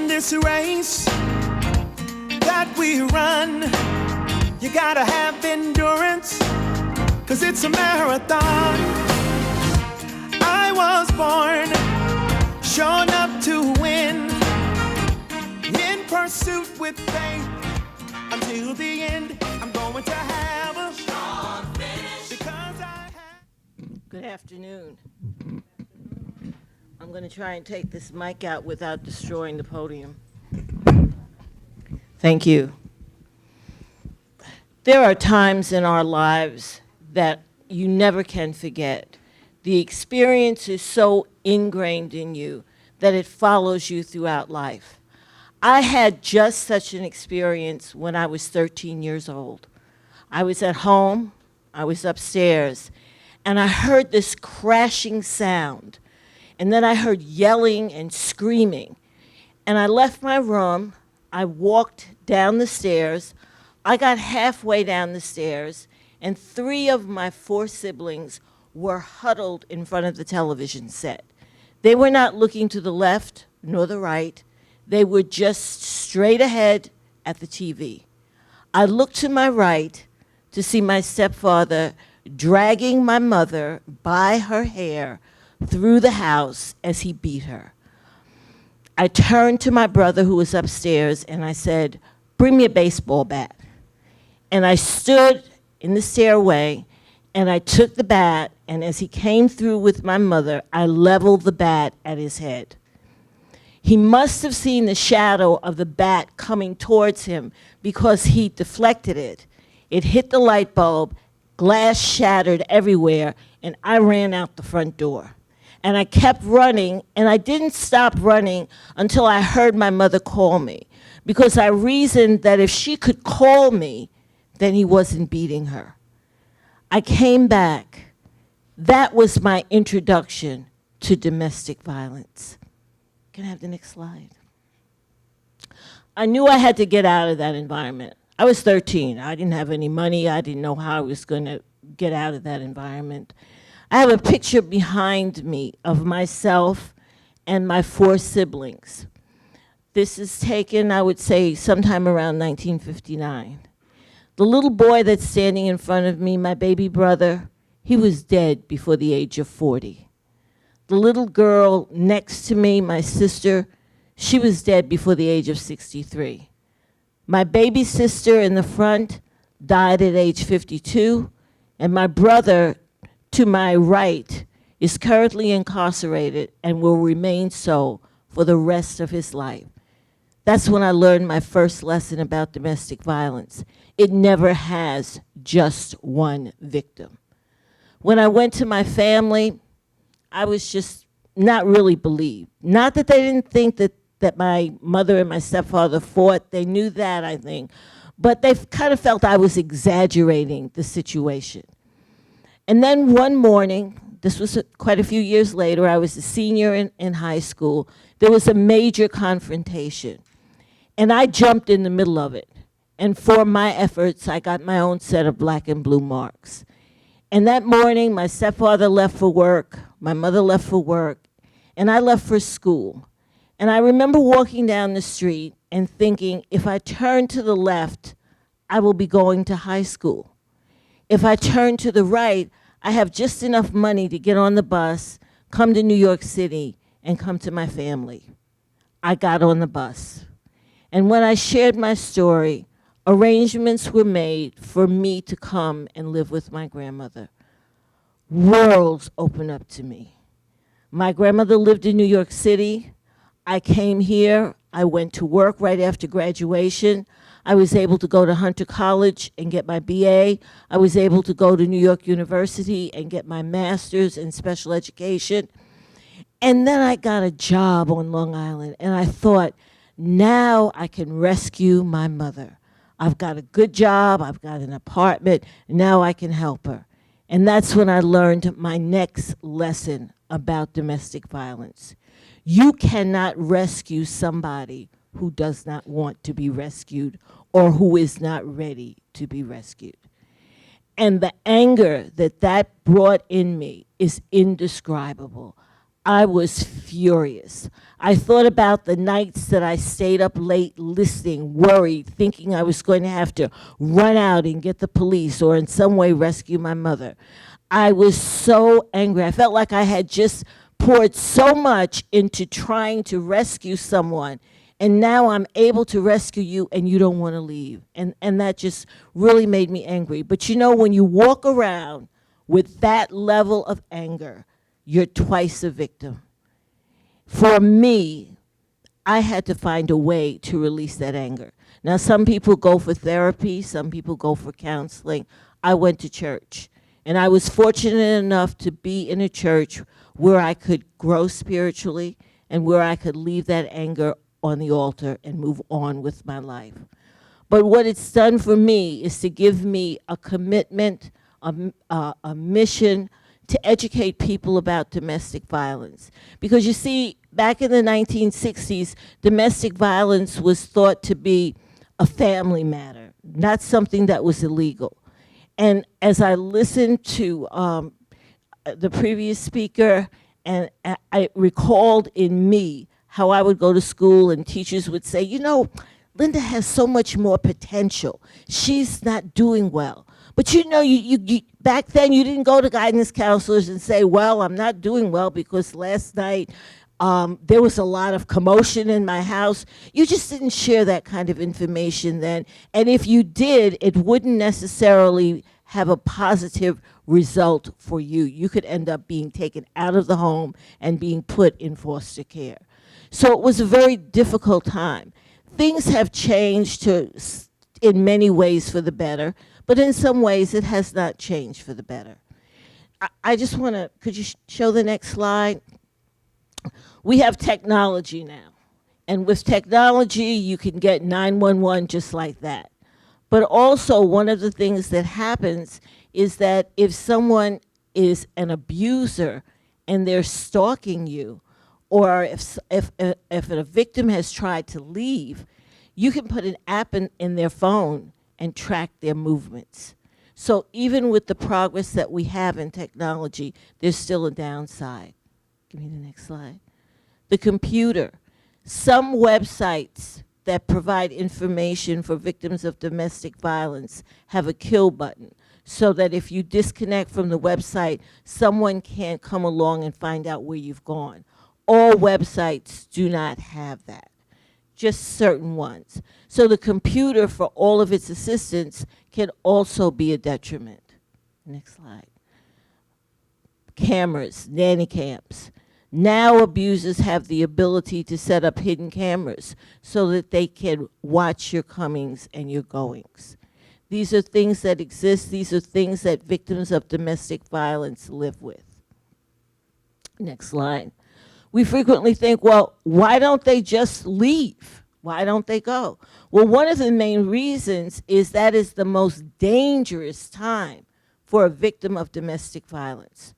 This race that we run, you gotta have endurance, 'cause it's a marathon. I was born showing up to win, in pursuit with faith until the end. I'm going to have a strong finish because I have. Good afternoon. I'm going to try and take this mic out without destroying the podium. Thank you. There are times in our lives that you never can forget. The experience is so ingrained in you that it follows you throughout life. I had just such an experience when I was 13 years old. I was at home, I was upstairs, and I heard this crashing sound. And then I heard yelling and screaming. And I left my room. I walked down the stairs. I got halfway down the stairs, and 3 of my 4 siblings were huddled in front of the television set. They were not looking to the left nor the right. They were just straight ahead at the TV. I looked to my right to see my stepfather dragging my mother by her hair through the house as he beat her. I turned to my brother who was upstairs and I said, "Bring me a baseball bat." And I stood in the stairway and I took the bat, and as he came through with my mother, I leveled the bat at his head. He must have seen the shadow of the bat coming towards him because he deflected it. It hit the light bulb, glass shattered everywhere, and I ran out the front door. And I kept running, and I didn't stop running until I heard my mother call me, because I reasoned that if she could call me, then he wasn't beating her. I came back. That was my introduction to domestic violence. Can I have the next slide? I knew I had to get out of that environment. I was 13. I didn't have any money. I didn't know how I was going to get out of that environment. I have a picture behind me of myself and my 4 siblings. This is taken, I would say, sometime around 1959. The little boy that's standing in front of me, my baby brother, he was dead before the age of 40. The little girl next to me, my sister, she was dead before the age of 63. My baby sister in the front died at age 52, and my brother to my right is currently incarcerated and will remain so for the rest of his life. That's when I learned my first lesson about domestic violence. It never has just one victim. When I went to my family, I was just not really believed. Not that they didn't think that my mother and my stepfather fought. They knew that, I think. But they kind of felt I was exaggerating the situation. And then one morning, this was quite a few years later, I was a senior in high school, there was a major confrontation. And I jumped in the middle of it. And for my efforts, I got my own set of black and blue marks. And that morning, my stepfather left for work, my mother left for work, and I left for school. And I remember walking down the street and thinking, if I turn to the left, I will be going to high school. If I turn to the right, I have just enough money to get on the bus, come to New York City, and come to my family. I got on the bus. And when I shared my story, arrangements were made for me to come and live with my grandmother. Worlds opened up to me. My grandmother lived in New York City. I came here. I went to work right after graduation. I was able to go to Hunter College and get my BA. I was able to go to New York University and get my master's in special education. And then I got a job on Long Island, and I thought, now I can rescue my mother. I've got a good job, I've got an apartment, now I can help her. And that's when I learned my next lesson about domestic violence. You cannot rescue somebody who does not want to be rescued or who is not ready to be rescued. And the anger that that brought in me is indescribable. I was furious. I thought about the nights that I stayed up late listening, worried, thinking I was going to have to run out and get the police or in some way rescue my mother. I was so angry. I felt like I had just poured so much into trying to rescue someone, and now I'm able to rescue you and you don't want to leave. And that just really made me angry. But you know, when you walk around with that level of anger, you're twice a victim. For me, I had to find a way to release that anger. Now, some people go for therapy, some people go for counseling. I went to church, and I was fortunate enough to be in a church where I could grow spiritually and where I could leave that anger on the altar and move on with my life. But what it's done for me is to give me a commitment, a mission, to educate people about domestic violence. Because you see, back in the 1960s, domestic violence was thought to be a family matter, not something that was illegal. And as I listened to the previous speaker, and I recalled in me how I would go to school and teachers would say, you know, Linda has so much more potential. She's not doing well. But you know, you back then you didn't go to guidance counselors and say, well, I'm not doing well because last night there was a lot of commotion in my house. You just didn't share that kind of information then. And if you did, it wouldn't necessarily have a positive result for you. You could end up being taken out of the home and being put in foster care. So it was a very difficult time. Things have changed in many ways for the better, but in some ways it has not changed for the better. I just want to, could you show the next slide? We have technology now. And with technology, you can get 911 just like that. But also, one of the things that happens is that if someone is an abuser and they're stalking you, or if a victim has tried to leave, you can put an app in their phone and track their movements. So even with the progress that we have in technology, there's still a downside. Give me the next slide. The computer. Some websites that provide information for victims of domestic violence have a kill button, so that if you disconnect from the website, someone can't come along and find out where you've gone. All websites do not have that, just certain ones. So the computer, for all of its assistance, can also be a detriment. Next slide. Cameras, nanny cams. Now abusers have the ability to set up hidden cameras so that they can watch your comings and your goings. These are things that exist. These are things that victims of domestic violence live with. Next slide. We frequently think, well, why don't they just leave? Why don't they go? Well, one of the main reasons is that is the most dangerous time for a victim of domestic violence.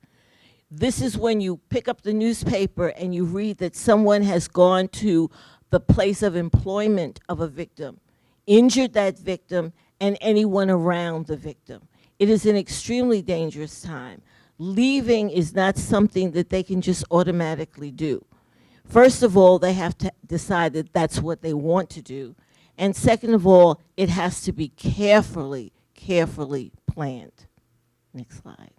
This is when you pick up the newspaper and you read that someone has gone to the place of employment of a victim, injured that victim, and anyone around the victim. It is an extremely dangerous time. Leaving is not something that they can just automatically do. First of all, they have to decide that that's what they want to do. And second of all, it has to be carefully planned. Next slide.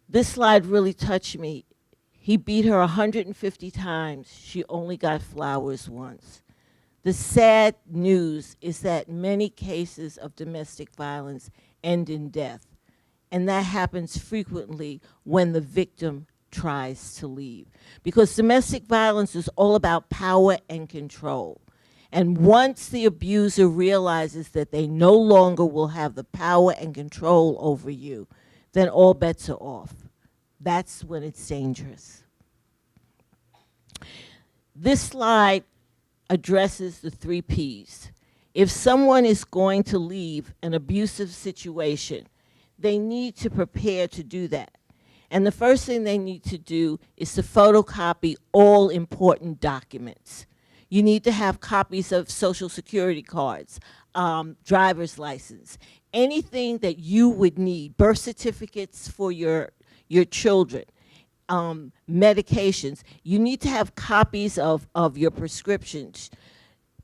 This slide really touched me. He beat her 150 times. She only got flowers once. The sad news is that many cases of domestic violence end in death, and that happens frequently when the victim tries to leave. Because domestic violence is all about power and control. And once the abuser realizes that they no longer will have the power and control over you, then all bets are off. That's when it's dangerous. This slide addresses the 3 Ps. If someone is going to leave an abusive situation, they need to prepare to do that. And the first thing they need to do is to photocopy all important documents. You need to have copies of Social Security cards, driver's license, anything that you would need, birth certificates for your children, medications. You need to have copies of your prescriptions,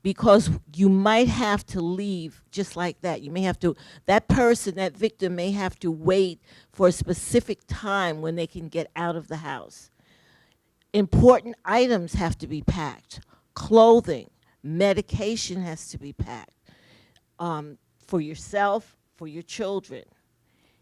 because you might have to leave just like that. You may have to, that person, that victim may have to wait for a specific time when they can get out of the house. Important items have to be packed. Clothing, medication has to be packed for yourself, for your children.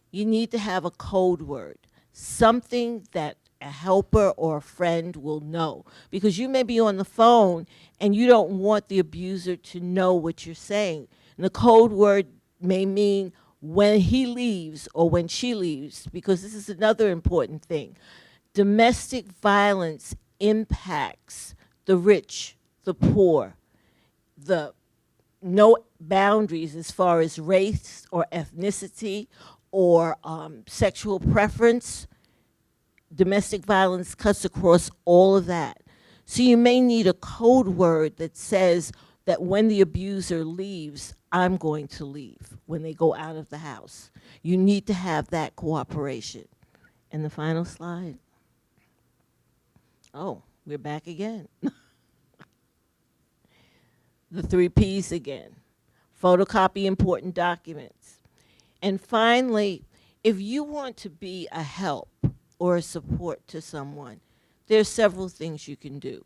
You need to have a code word, something that a helper or a friend will know, because you may be on the phone and you don't want the abuser to know what you're saying. And the code word may mean when he leaves or when she leaves, because this is another important thing. Domestic violence impacts the rich, the poor, the no boundaries as far as race or ethnicity or sexual preference. Domestic violence cuts across all of that. So you may need a code word that says that when the abuser leaves, I'm going to leave when they go out of the house. You need to have that cooperation. And the final slide. Oh, we're back again. The 3 Ps again. Photocopy important documents. And finally, if you want to be a help or a support to someone, there's several things you can do.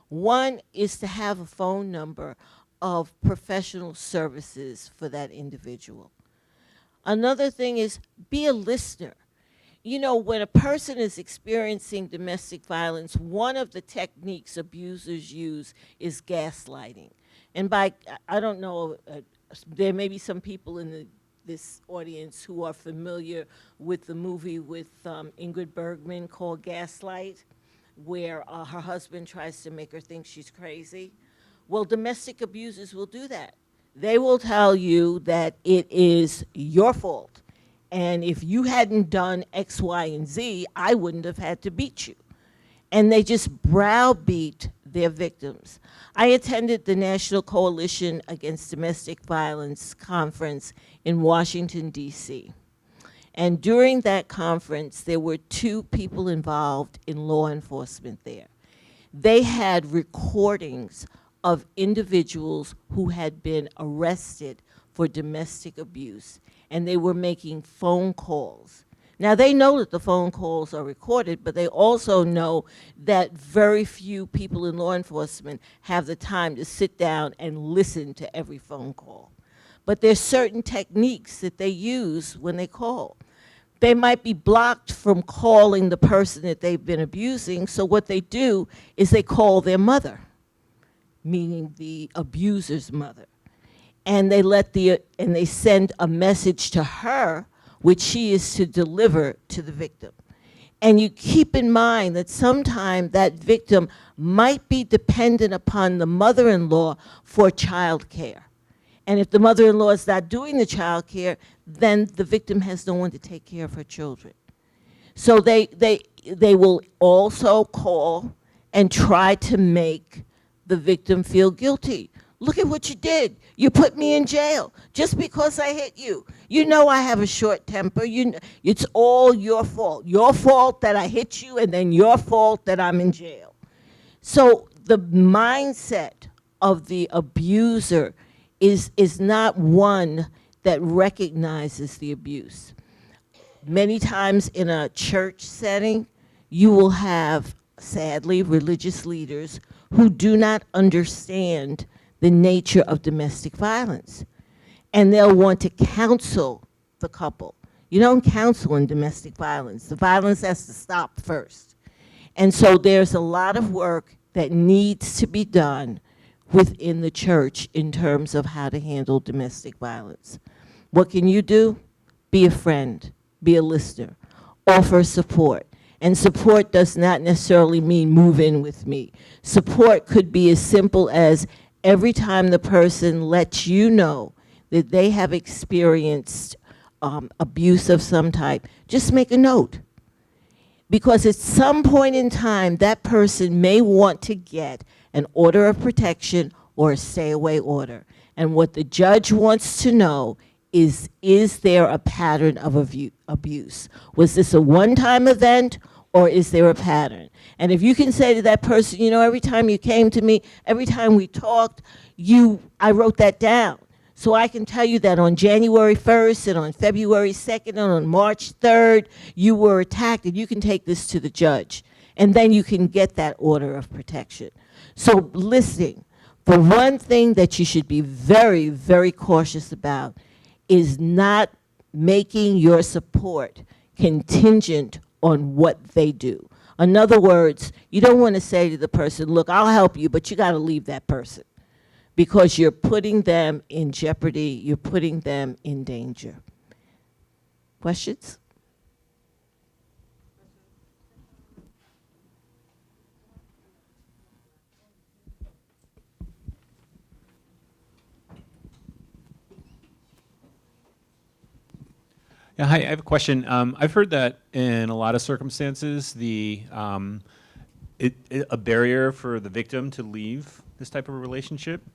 One is to have a phone number of professional services for that individual. Another thing is be a listener. You know, when a person is experiencing domestic violence, one of the techniques abusers use is gaslighting. And by, I don't know, there may be some people in this audience who are familiar with the movie with Ingrid Bergman called Gaslight, where her husband tries to make her think she's crazy. Well, domestic abusers will do that. They will tell you that it is your fault. And if you hadn't done X, Y, and Z, I wouldn't have had to beat you. And they just browbeat their victims. I attended the National Coalition Against Domestic Violence conference in Washington, D.C. And during that conference, there were 2 people involved in law enforcement there. They had recordings of individuals who had been arrested for domestic abuse, and they were making phone calls. Now, they know that the phone calls are recorded, but they also know that very few people in law enforcement have the time to sit down and listen to every phone call. But there's certain techniques that they use when they call. They might be blocked from calling the person that they've been abusing, so what they do is they call their mother, meaning the abuser's mother. And they send a message to her, which she is to deliver to the victim. And you keep in mind that sometimes that victim might be dependent upon the mother-in-law for child care. And if the mother-in-law is not doing the child care, then the victim has no one to take care of her children. So they will also call and try to make the victim feel guilty. Look at what you did. You put me in jail just because I hit you. You know I have a short temper. It's all your fault. Your fault that I hit you, and then your fault that I'm in jail. So the mindset of the abuser is not one that recognizes the abuse. Many times in a church setting, you will have, sadly, religious leaders who do not understand the nature of domestic violence. And they'll want to counsel the couple. You don't counsel in domestic violence. The violence has to stop first. And so there's a lot of work that needs to be done within the church in terms of how to handle domestic violence. What can you do? Be a friend, be a listener, offer support. And support does not necessarily mean move in with me. Support could be as simple as every time the person lets you know that they have experienced abuse of some type, just make a note. Because at some point in time, that person may want to get an order of protection or a stay-away order. And what the judge wants to know is there a pattern of abuse? Was this a one-time event, or is there a pattern? And if you can say to that person, you know, every time you came to me, every time we talked, I wrote that down. So I can tell you that on January 1st and on February 2nd and on March 3rd, you were attacked, and you can take this to the judge. And then you can get that order of protection. So listening, the one thing that you should be very, very cautious about is not making your support contingent on what they do. In other words, you don't want to say to the person, look, I'll help you, but you got to leave that person, because you're putting them in jeopardy, you're putting them in danger. Questions? Yeah, hi, I have a question. I've heard that in a lot of circumstances, a barrier for the victim to leave this type of a relationship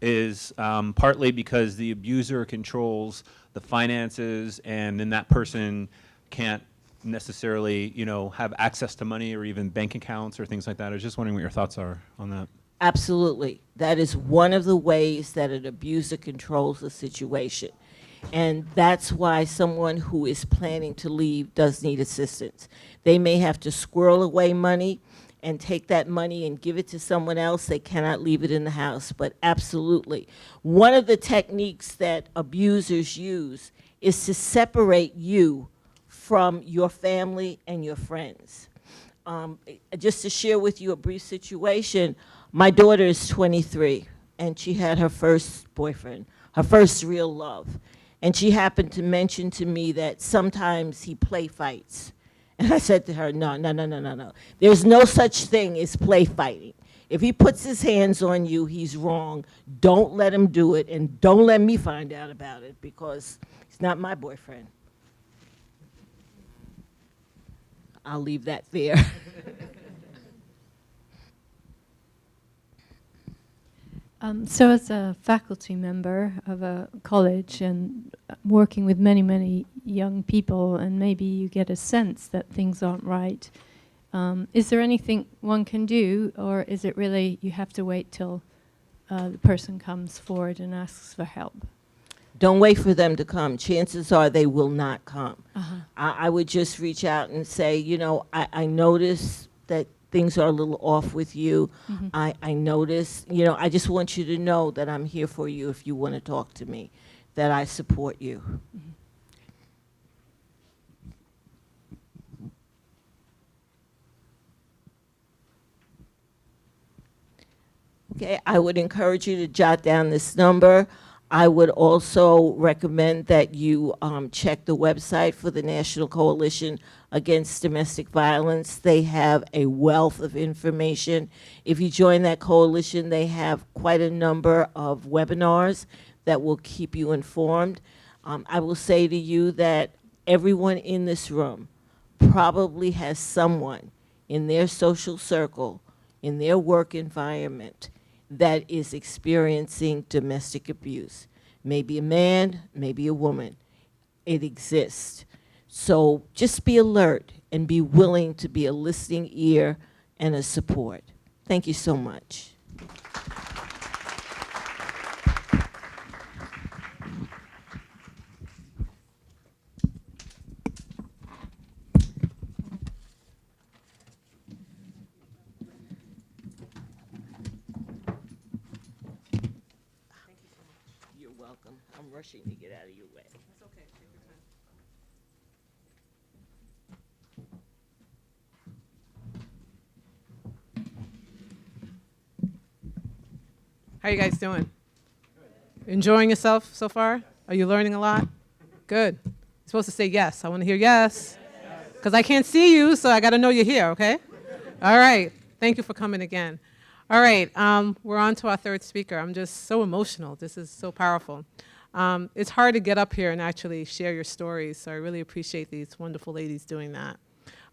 is partly because the abuser controls the finances, and then that person can't necessarily, have access to money or even bank accounts or things like that. I was just wondering what your thoughts are on that. Absolutely. That is one of the ways that an abuser controls the situation. And that's why someone who is planning to leave does need assistance. They may have to squirrel away money and take that money and give it to someone else. They cannot leave it in the house, but absolutely. One of the techniques that abusers use is to separate you from your family and your friends. Just to share with you a brief situation, my daughter is 23, and she had her first boyfriend, her first real love. And she happened to mention to me that sometimes he play fights. And I said to her, no. There's no such thing as play fighting. If he puts his hands on you, he's wrong. Don't let him do it, and don't let me find out about it, because he's not my boyfriend. I'll leave that there. So as a faculty member of a college and working with many, many young people, and maybe you get a sense that things aren't right, is there anything one can do, or is it really you have to wait till the person comes forward and asks for help? Don't wait for them to come. Chances are they will not come. I would just reach out and say, I notice that things are a little off with you. I notice, I just want you to know that I'm here for you if you want to talk to me, that I support you. Okay, I would encourage you to jot down this number. I would also recommend that you check the website for the National Coalition Against Domestic Violence. They have a wealth of information. If you join that coalition, they have quite a number of webinars that will keep you informed. I will say to you that everyone in this room, probably has someone in their social circle, in their work environment, that is experiencing domestic abuse. Maybe a man, maybe a woman. It exists. So just be alert and be willing to be a listening ear and a support. Thank you so much. You're welcome. I'm rushing to get out of your way. That's okay. Take your time. How you guys doing? Enjoying yourself so far? Are you learning a lot? Good. You're supposed to say yes. I want to hear yes. Because I can't see you, so I got to know you're here, okay? All right. Thank you for coming again. All right. We're on to our third speaker. I'm just so emotional. This is so powerful. It's hard to get up here and actually share your stories, so I really appreciate these wonderful ladies doing that.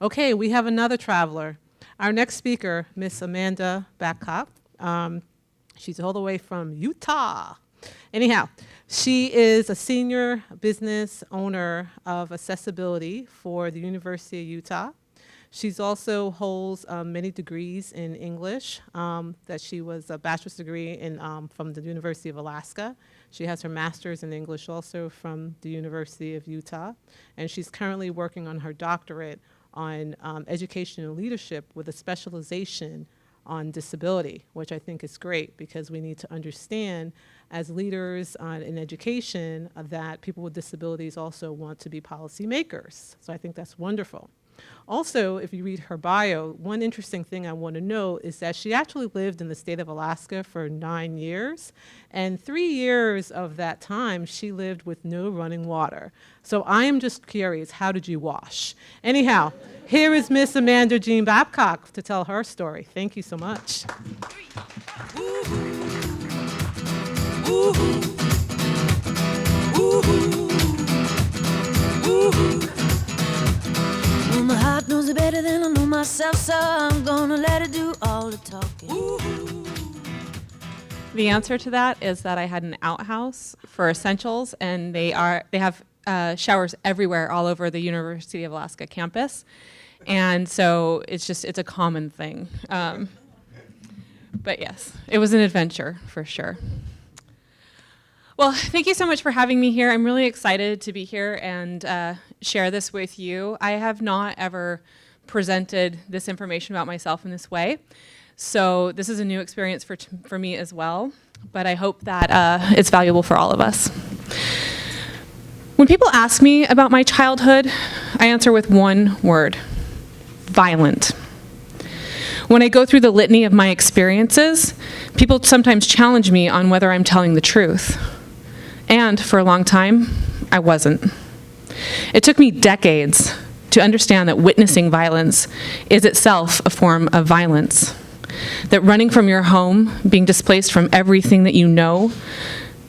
Okay, we have another traveler. Our next speaker, Miss Amanda Babcock. She's all the way from Utah. Anyhow, she is a senior business owner of accessibility for the University of Utah. She's also holds many degrees in English, that she was a bachelor's degree in, from the University of Alaska. She has her master's in English also from the University of Utah. And she's currently working on her doctorate on education and leadership with a specialization on disability, which I think is great because we need to understand as leaders in education that people with disabilities also want to be policymakers. So I think that's wonderful. Also, if you read her bio, one interesting thing I want to know is that she actually lived in the state of Alaska for 9 years, and 3 years of that time she lived with no running water. So I am just curious, how did you wash? Anyhow, here is Miss Amanda Jean Babcock to tell her story. Thank you so much. Well, my heart knows it better than I know myself, so I'm gonna let it do all the talking. The answer to that is that I had an outhouse for essentials, and they have showers everywhere all over the University of Alaska campus, and so it's a common thing. But yes, it was an adventure for sure. Well, thank you so much for having me here. I'm really excited to be here and share this with you. I have not ever presented this information about myself in this way, so this is a new experience for me as well, but I hope that it's valuable for all of us. When people ask me about my childhood, I answer with one word: violent. When I go through the litany of my experiences, people sometimes challenge me on whether I'm telling the truth. And for a long time, I wasn't. It took me decades to understand that witnessing violence is itself a form of violence. That running from your home, being displaced from everything that you know,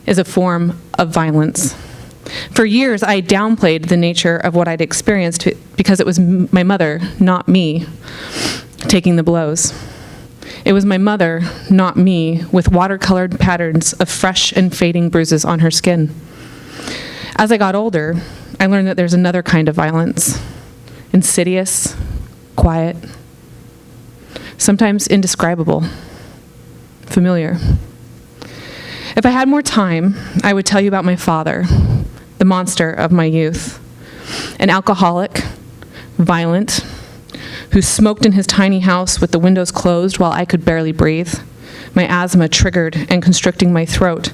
is a form of violence. For years, I downplayed the nature of what I'd experienced because it was my mother, not me, taking the blows. It was my mother, not me, with watercolored patterns of fresh and fading bruises on her skin. As I got older, I learned that there's another kind of violence: insidious, quiet, sometimes indescribable, familiar. If I had more time, I would tell you about my father, the monster of my youth, an alcoholic, violent, who smoked in his tiny house with the windows closed while I could barely breathe, my asthma triggered and constricting my throat,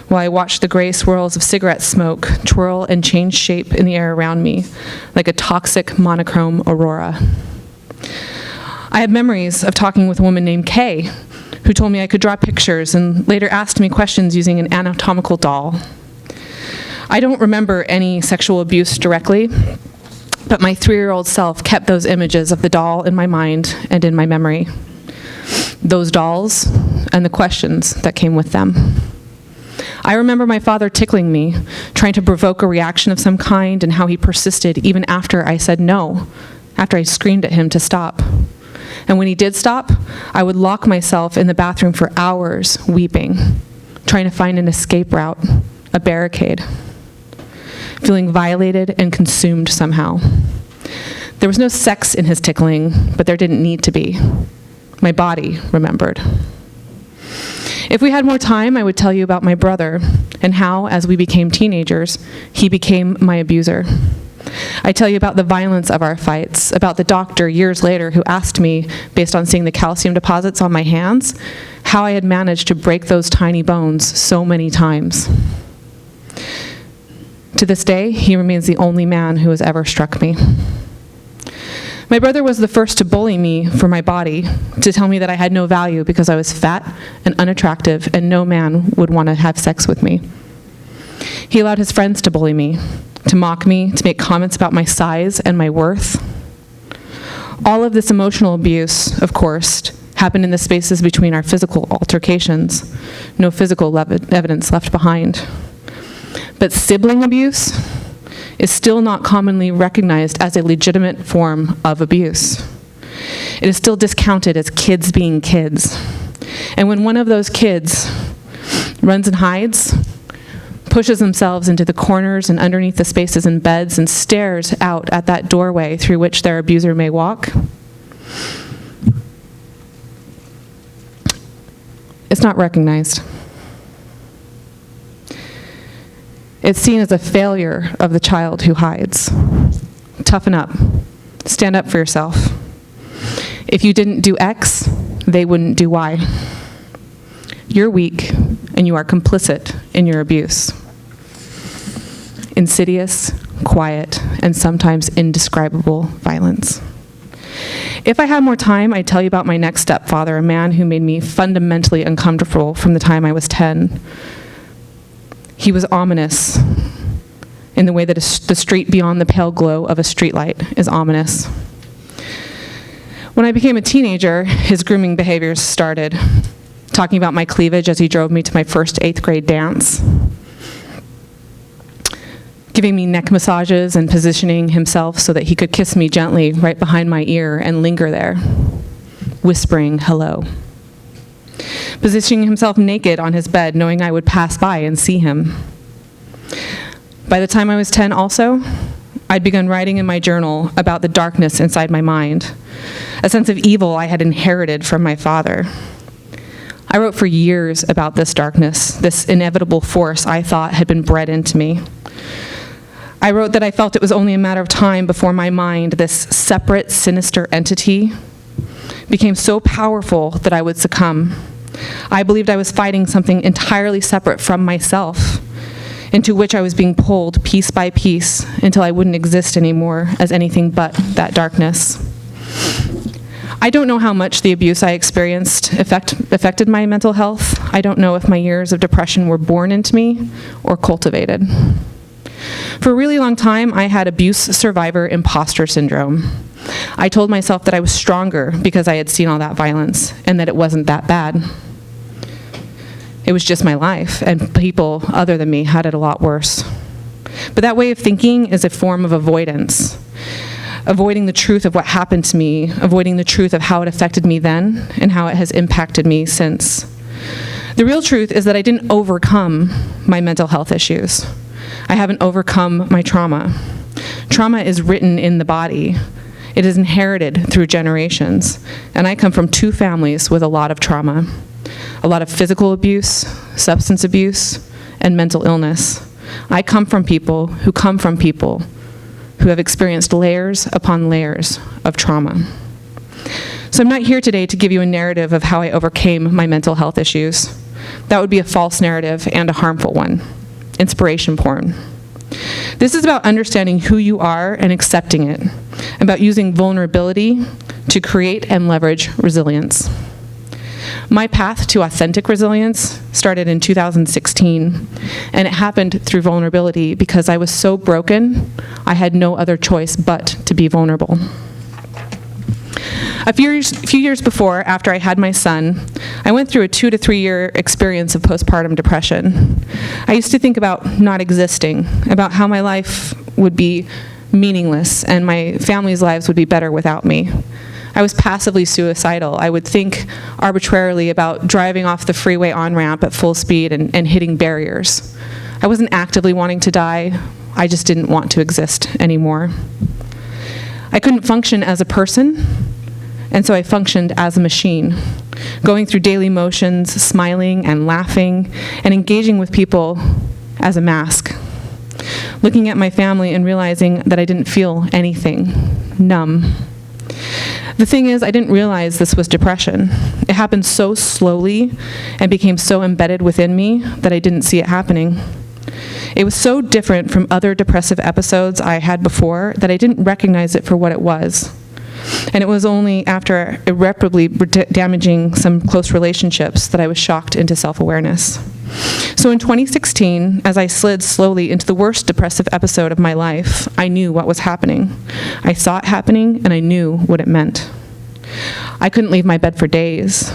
while I watched the gray swirls of cigarette smoke twirl and change shape in the air around me, like a toxic monochrome aurora. I have memories of talking with a woman named Kay, who told me I could draw pictures and later asked me questions using an anatomical doll. I don't remember any sexual abuse directly, but my 3-year-old self kept those images of the doll in my mind and in my memory. Those dolls and the questions that came with them. I remember my father tickling me, trying to provoke a reaction of some kind, and how he persisted even after I said no, after I screamed at him to stop. And when he did stop, I would lock myself in the bathroom for hours weeping, trying to find an escape route, a barricade, feeling violated and consumed somehow. There was no sex in his tickling, but there didn't need to be. My body remembered. If we had more time, I would tell you about my brother and how, as we became teenagers, he became my abuser. I tell you about the violence of our fights, about the doctor years later who asked me, based on seeing the calcium deposits on my hands, how I had managed to break those tiny bones so many times. To this day, he remains the only man who has ever struck me. My brother was the first to bully me for my body, to tell me that I had no value because I was fat and unattractive and no man would want to have sex with me. He allowed his friends to bully me, to mock me, to make comments about my size and my worth. All of this emotional abuse, of course, happened in the spaces between our physical altercations. No physical evidence left behind. But sibling abuse is still not commonly recognized as a legitimate form of abuse. It is still discounted as kids being kids. And when one of those kids runs and hides, pushes themselves into the corners and underneath the spaces in beds and stares out at that doorway through which their abuser may walk, it's not recognized. It's seen as a failure of the child who hides. Toughen up. Stand up for yourself. If you didn't do X, they wouldn't do Y. You're weak, and you are complicit in your abuse. Insidious, quiet, and sometimes indescribable violence. If I had more time, I'd tell you about my next stepfather, a man who made me fundamentally uncomfortable from the time I was 10. He was ominous in the way that the street beyond the pale glow of a streetlight is ominous. When I became a teenager, his grooming behaviors started, talking about my cleavage as he drove me to my first 8th grade dance, giving me neck massages and positioning himself so that he could kiss me gently right behind my ear and linger there, whispering hello. Positioning himself naked on his bed, knowing I would pass by and see him. By the time I was 10 also, I'd begun writing in my journal about the darkness inside my mind, a sense of evil I had inherited from my father. I wrote for years about this darkness, this inevitable force I thought had been bred into me. I wrote that I felt it was only a matter of time before my mind, this separate, sinister entity, became so powerful that I would succumb. I believed I was fighting something entirely separate from myself, into which I was being pulled piece by piece until I wouldn't exist anymore as anything but that darkness. I don't know how much the abuse I experienced affected my mental health. I don't know if my years of depression were born into me or cultivated. For a really long time, I had abuse survivor imposter syndrome. I told myself that I was stronger because I had seen all that violence and that it wasn't that bad. It was just my life, and people other than me had it a lot worse. But that way of thinking is a form of avoidance. Avoiding the truth of what happened to me, avoiding the truth of how it affected me then and how it has impacted me since. The real truth is that I didn't overcome my mental health issues. I haven't overcome my trauma. Trauma is written in the body. It is inherited through generations. And I come from 2 families with a lot of trauma. A lot of physical abuse, substance abuse, and mental illness. I come from people who have experienced layers upon layers of trauma. So I'm not here today to give you a narrative of how I overcame my mental health issues. That would be a false narrative and a harmful one. Inspiration porn. This is about understanding who you are and accepting it, about using vulnerability to create and leverage resilience. My path to authentic resilience started in 2016, and it happened through vulnerability because I was so broken, I had no other choice but to be vulnerable. A few years before, after I had my son, I went through a 2 to 3 year experience of postpartum depression. I used to think about not existing, about how my life would be meaningless, and my family's lives would be better without me. I was passively suicidal. I would think arbitrarily about driving off the freeway on-ramp at full speed and hitting barriers. I wasn't actively wanting to die. I just didn't want to exist anymore. I couldn't function as a person, and so I functioned as a machine, going through daily motions, smiling and laughing, and engaging with people as a mask. Looking at my family and realizing that I didn't feel anything, numb. The thing is, I didn't realize this was depression. It happened so slowly and became so embedded within me that I didn't see it happening. It was so different from other depressive episodes I had before that I didn't recognize it for what it was. And it was only after irreparably damaging some close relationships that I was shocked into self-awareness. So in 2016, as I slid slowly into the worst depressive episode of my life, I knew what was happening. I saw it happening, and I knew what it meant. I couldn't leave my bed for days.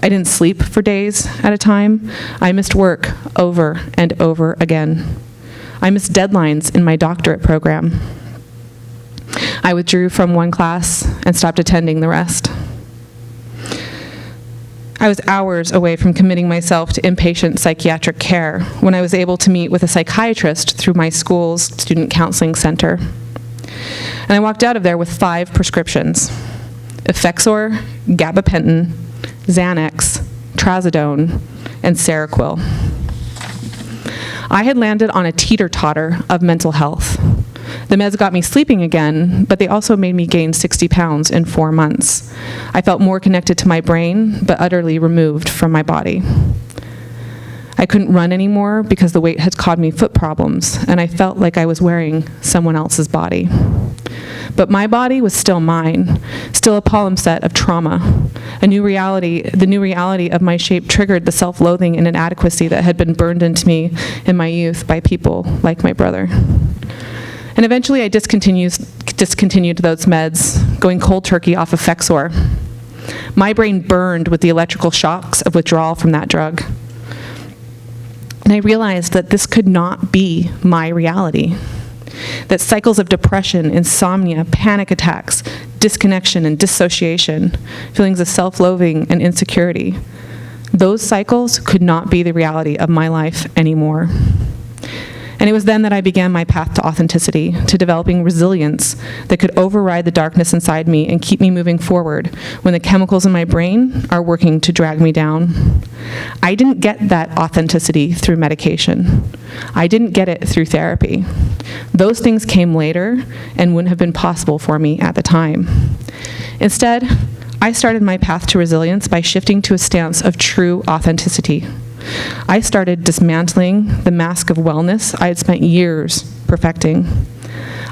I didn't sleep for days at a time. I missed work over and over again. I missed deadlines in my doctorate program. I withdrew from one class and stopped attending the rest. I was hours away from committing myself to inpatient psychiatric care when I was able to meet with a psychiatrist through my school's student counseling center. And I walked out of there with 5 prescriptions: Effexor, gabapentin, Xanax, Trazodone, and Seroquel. I had landed on a teeter-totter of mental health. The meds got me sleeping again, but they also made me gain 60 pounds in 4 months. I felt more connected to my brain, but utterly removed from my body. I couldn't run anymore because the weight had caused me foot problems, and I felt like I was wearing someone else's body. But my body was still mine, still a palimpsest of trauma. The new reality of my shape triggered the self-loathing and inadequacy that had been burned into me in my youth by people like my brother. And eventually I discontinued those meds, going cold turkey off of Effexor. My brain burned with the electrical shocks of withdrawal from that drug. And I realized that this could not be my reality. That cycles of depression, insomnia, panic attacks, disconnection and dissociation, feelings of self-loathing and insecurity, those cycles could not be the reality of my life anymore. And it was then that I began my path to authenticity, to developing resilience that could override the darkness inside me and keep me moving forward when the chemicals in my brain are working to drag me down. I didn't get that authenticity through medication. I didn't get it through therapy. Those things came later and wouldn't have been possible for me at the time. Instead, I started my path to resilience by shifting to a stance of true authenticity. I started dismantling the mask of wellness I had spent years perfecting.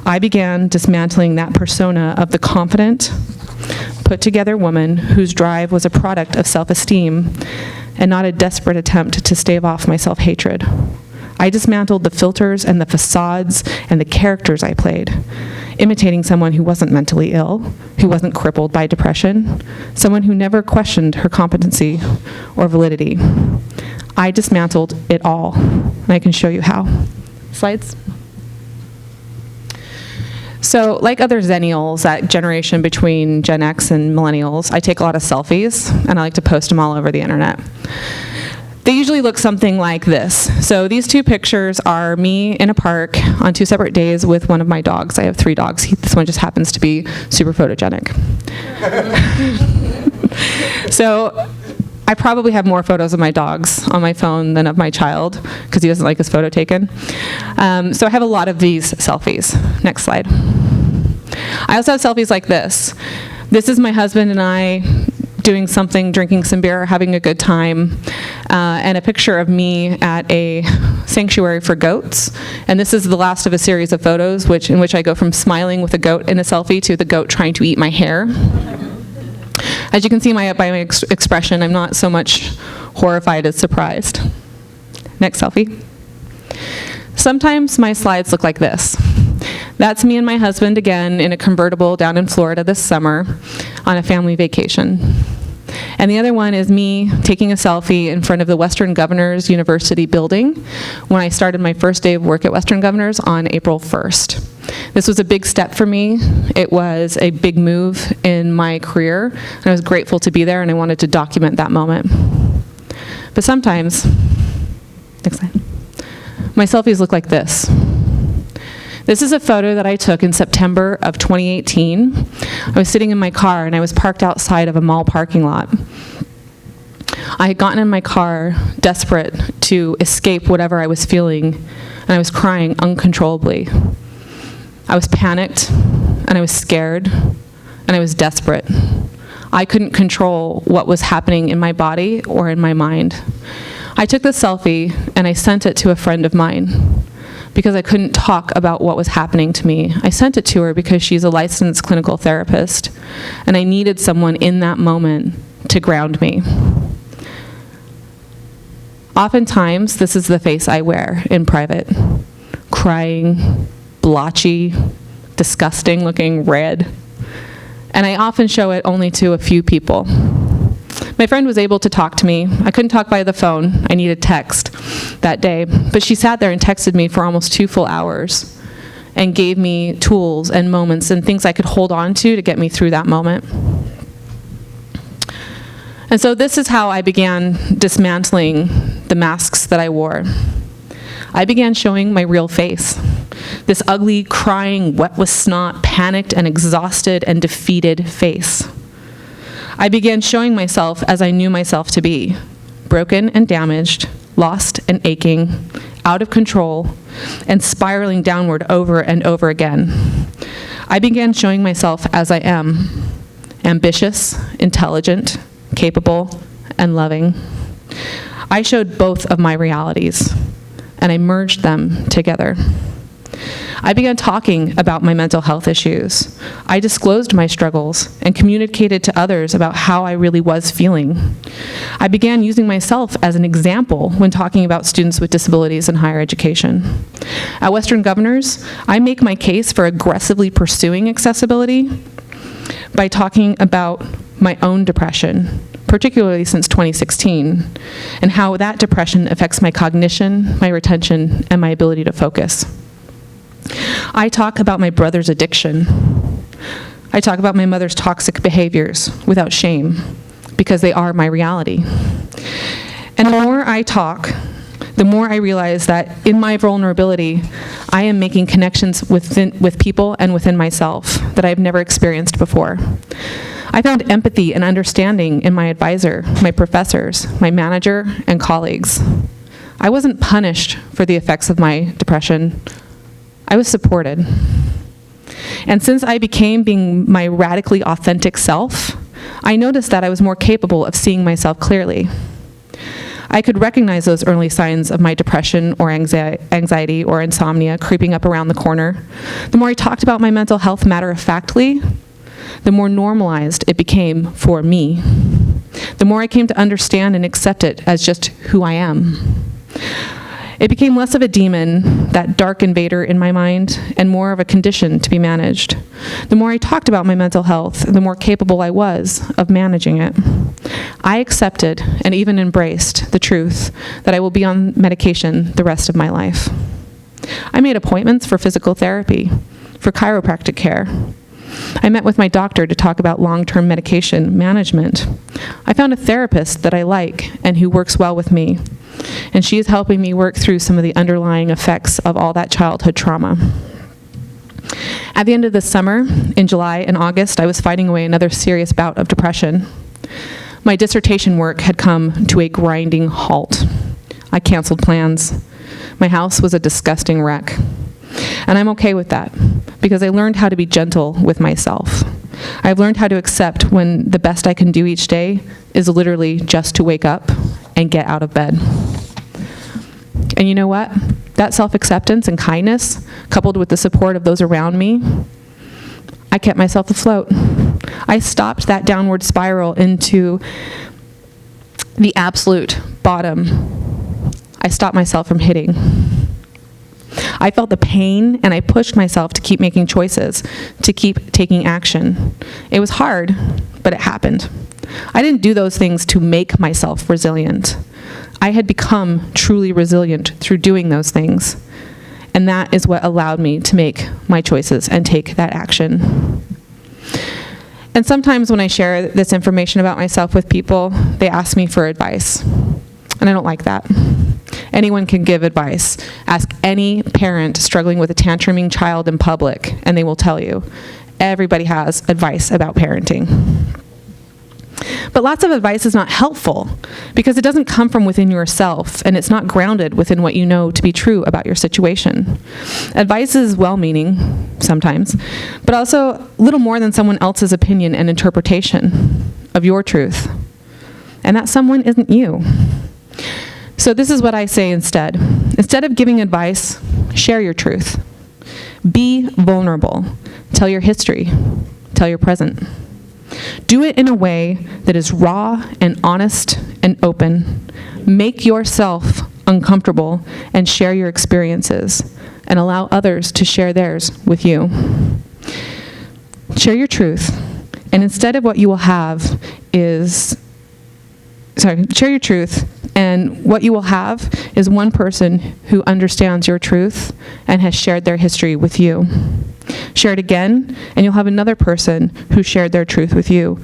I began dismantling that persona of the confident, put-together woman whose drive was a product of self-esteem and not a desperate attempt to stave off my self-hatred. I dismantled the filters and the facades and the characters I played, imitating someone who wasn't mentally ill, who wasn't crippled by depression, someone who never questioned her competency or validity. I dismantled it all, and I can show you how. Slides. So, like other Zennials, that generation between Gen X and Millennials, I take a lot of selfies, and I like to post them all over the internet. They usually look something like this. So these 2 pictures are me in a park on 2 separate days with one of my dogs. I have 3 dogs. This one just happens to be super photogenic. So I probably have more photos of my dogs on my phone than of my child because he doesn't like his photo taken. So I have a lot of these selfies. Next slide. I also have selfies like this. This is my husband and I doing something, drinking some beer, having a good time, and a picture of me at a sanctuary for goats. And this is the last of a series of photos in which I go from smiling with a goat in a selfie to the goat trying to eat my hair. As you can see by my expression, I'm not so much horrified as surprised. Next selfie. Sometimes my slides look like this. That's me and my husband again in a convertible down in Florida this summer on a family vacation. And the other one is me taking a selfie in front of the Western Governors University building when I started my first day of work at Western Governors on April 1st. This was a big step for me. It was a big move in my career, and I was grateful to be there, and I wanted to document that moment. But sometimes, next slide, my selfies look like this. This is a photo that I took in September of 2018. I was sitting in my car, and I was parked outside of a mall parking lot. I had gotten in my car, desperate to escape whatever I was feeling, and I was crying uncontrollably. I was panicked, and I was scared, and I was desperate. I couldn't control what was happening in my body or in my mind. I took the selfie, and I sent it to a friend of mine because I couldn't talk about what was happening to me. I sent it to her because she's a licensed clinical therapist, and I needed someone in that moment to ground me. Oftentimes, this is the face I wear in private. Crying, blotchy, disgusting, looking red. And I often show it only to a few people. My friend was able to talk to me. I couldn't talk by the phone. I needed text that day. But she sat there and texted me for almost 2 full hours and gave me tools and moments and things I could hold on to get me through that moment. And so this is how I began dismantling the masks that I wore. I began showing my real face. This ugly, crying, wet with snot, panicked and exhausted and defeated face. I began showing myself as I knew myself to be, broken and damaged, lost and aching, out of control, and spiraling downward over and over again. I began showing myself as I am, ambitious, intelligent, capable, and loving. I showed both of my realities, and I merged them together. I began talking about my mental health issues. I disclosed my struggles and communicated to others about how I really was feeling. I began using myself as an example when talking about students with disabilities in higher education. At Western Governors, I make my case for aggressively pursuing accessibility by talking about my own depression, particularly since 2016, and how that depression affects my cognition, my retention, and my ability to focus. I talk about my brother's addiction. I talk about my mother's toxic behaviors without shame, because they are my reality. And the more I talk, the more I realize that in my vulnerability, I am making connections with people and within myself that I've never experienced before. I found empathy and understanding in my advisor, my professors, my manager, and colleagues. I wasn't punished for the effects of my depression. I was supported. And since I became being my radically authentic self, I noticed that I was more capable of seeing myself clearly. I could recognize those early signs of my depression or anxiety or insomnia creeping up around the corner. The more I talked about my mental health matter-of-factly, the more normalized it became for me. The more I came to understand and accept it as just who I am. It became less of a demon, that dark invader in my mind, and more of a condition to be managed. The more I talked about my mental health, the more capable I was of managing it. I accepted and even embraced the truth that I will be on medication the rest of my life. I made appointments for physical therapy, for chiropractic care. I met with my doctor to talk about long-term medication management. I found a therapist that I like and who works well with me, and she is helping me work through some of the underlying effects of all that childhood trauma. At the end of the summer, in July and August, I was fighting away another serious bout of depression. My dissertation work had come to a grinding halt. I canceled plans. My house was a disgusting wreck. And I'm okay with that, because I learned how to be gentle with myself. I've learned how to accept when the best I can do each day is literally just to wake up and get out of bed. And you know what? That self-acceptance and kindness, coupled with the support of those around me, I kept myself afloat. I stopped that downward spiral into the absolute bottom. I stopped myself from hitting. I felt the pain, and I pushed myself to keep making choices, to keep taking action. It was hard, but it happened. I didn't do those things to make myself resilient. I had become truly resilient through doing those things. And that is what allowed me to make my choices and take that action. And sometimes when I share this information about myself with people, they ask me for advice. And I don't like that. Anyone can give advice. Ask any parent struggling with a tantruming child in public, and they will tell you. Everybody has advice about parenting. But lots of advice is not helpful because it doesn't come from within yourself, and it's not grounded within what you know to be true about your situation. Advice is well-meaning sometimes, but also little more than someone else's opinion and interpretation of your truth. And that someone isn't you. So this is what I say instead. Instead of giving advice, share your truth. Be vulnerable. Tell your history. Tell your present. Do it in a way that is raw and honest and open. Make yourself uncomfortable and share your experiences and allow others to share theirs with you. Share your truth. And instead of what you will have is, share your truth, and what you will have is one person who understands your truth and has shared their history with you. Share it again, and you'll have another person who shared their truth with you.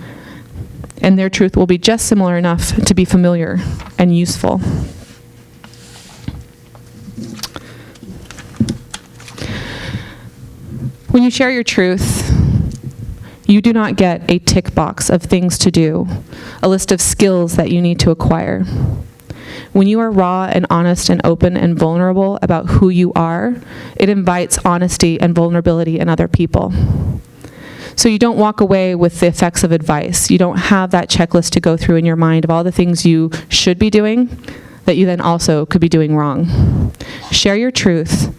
And their truth will be just similar enough to be familiar and useful. When you share your truth, you do not get a tick box of things to do, a list of skills that you need to acquire. When you are raw and honest and open and vulnerable about who you are, it invites honesty and vulnerability in other people. So you don't walk away with the effects of advice. You don't have that checklist to go through in your mind of all the things you should be doing that you then also could be doing wrong. Share your truth.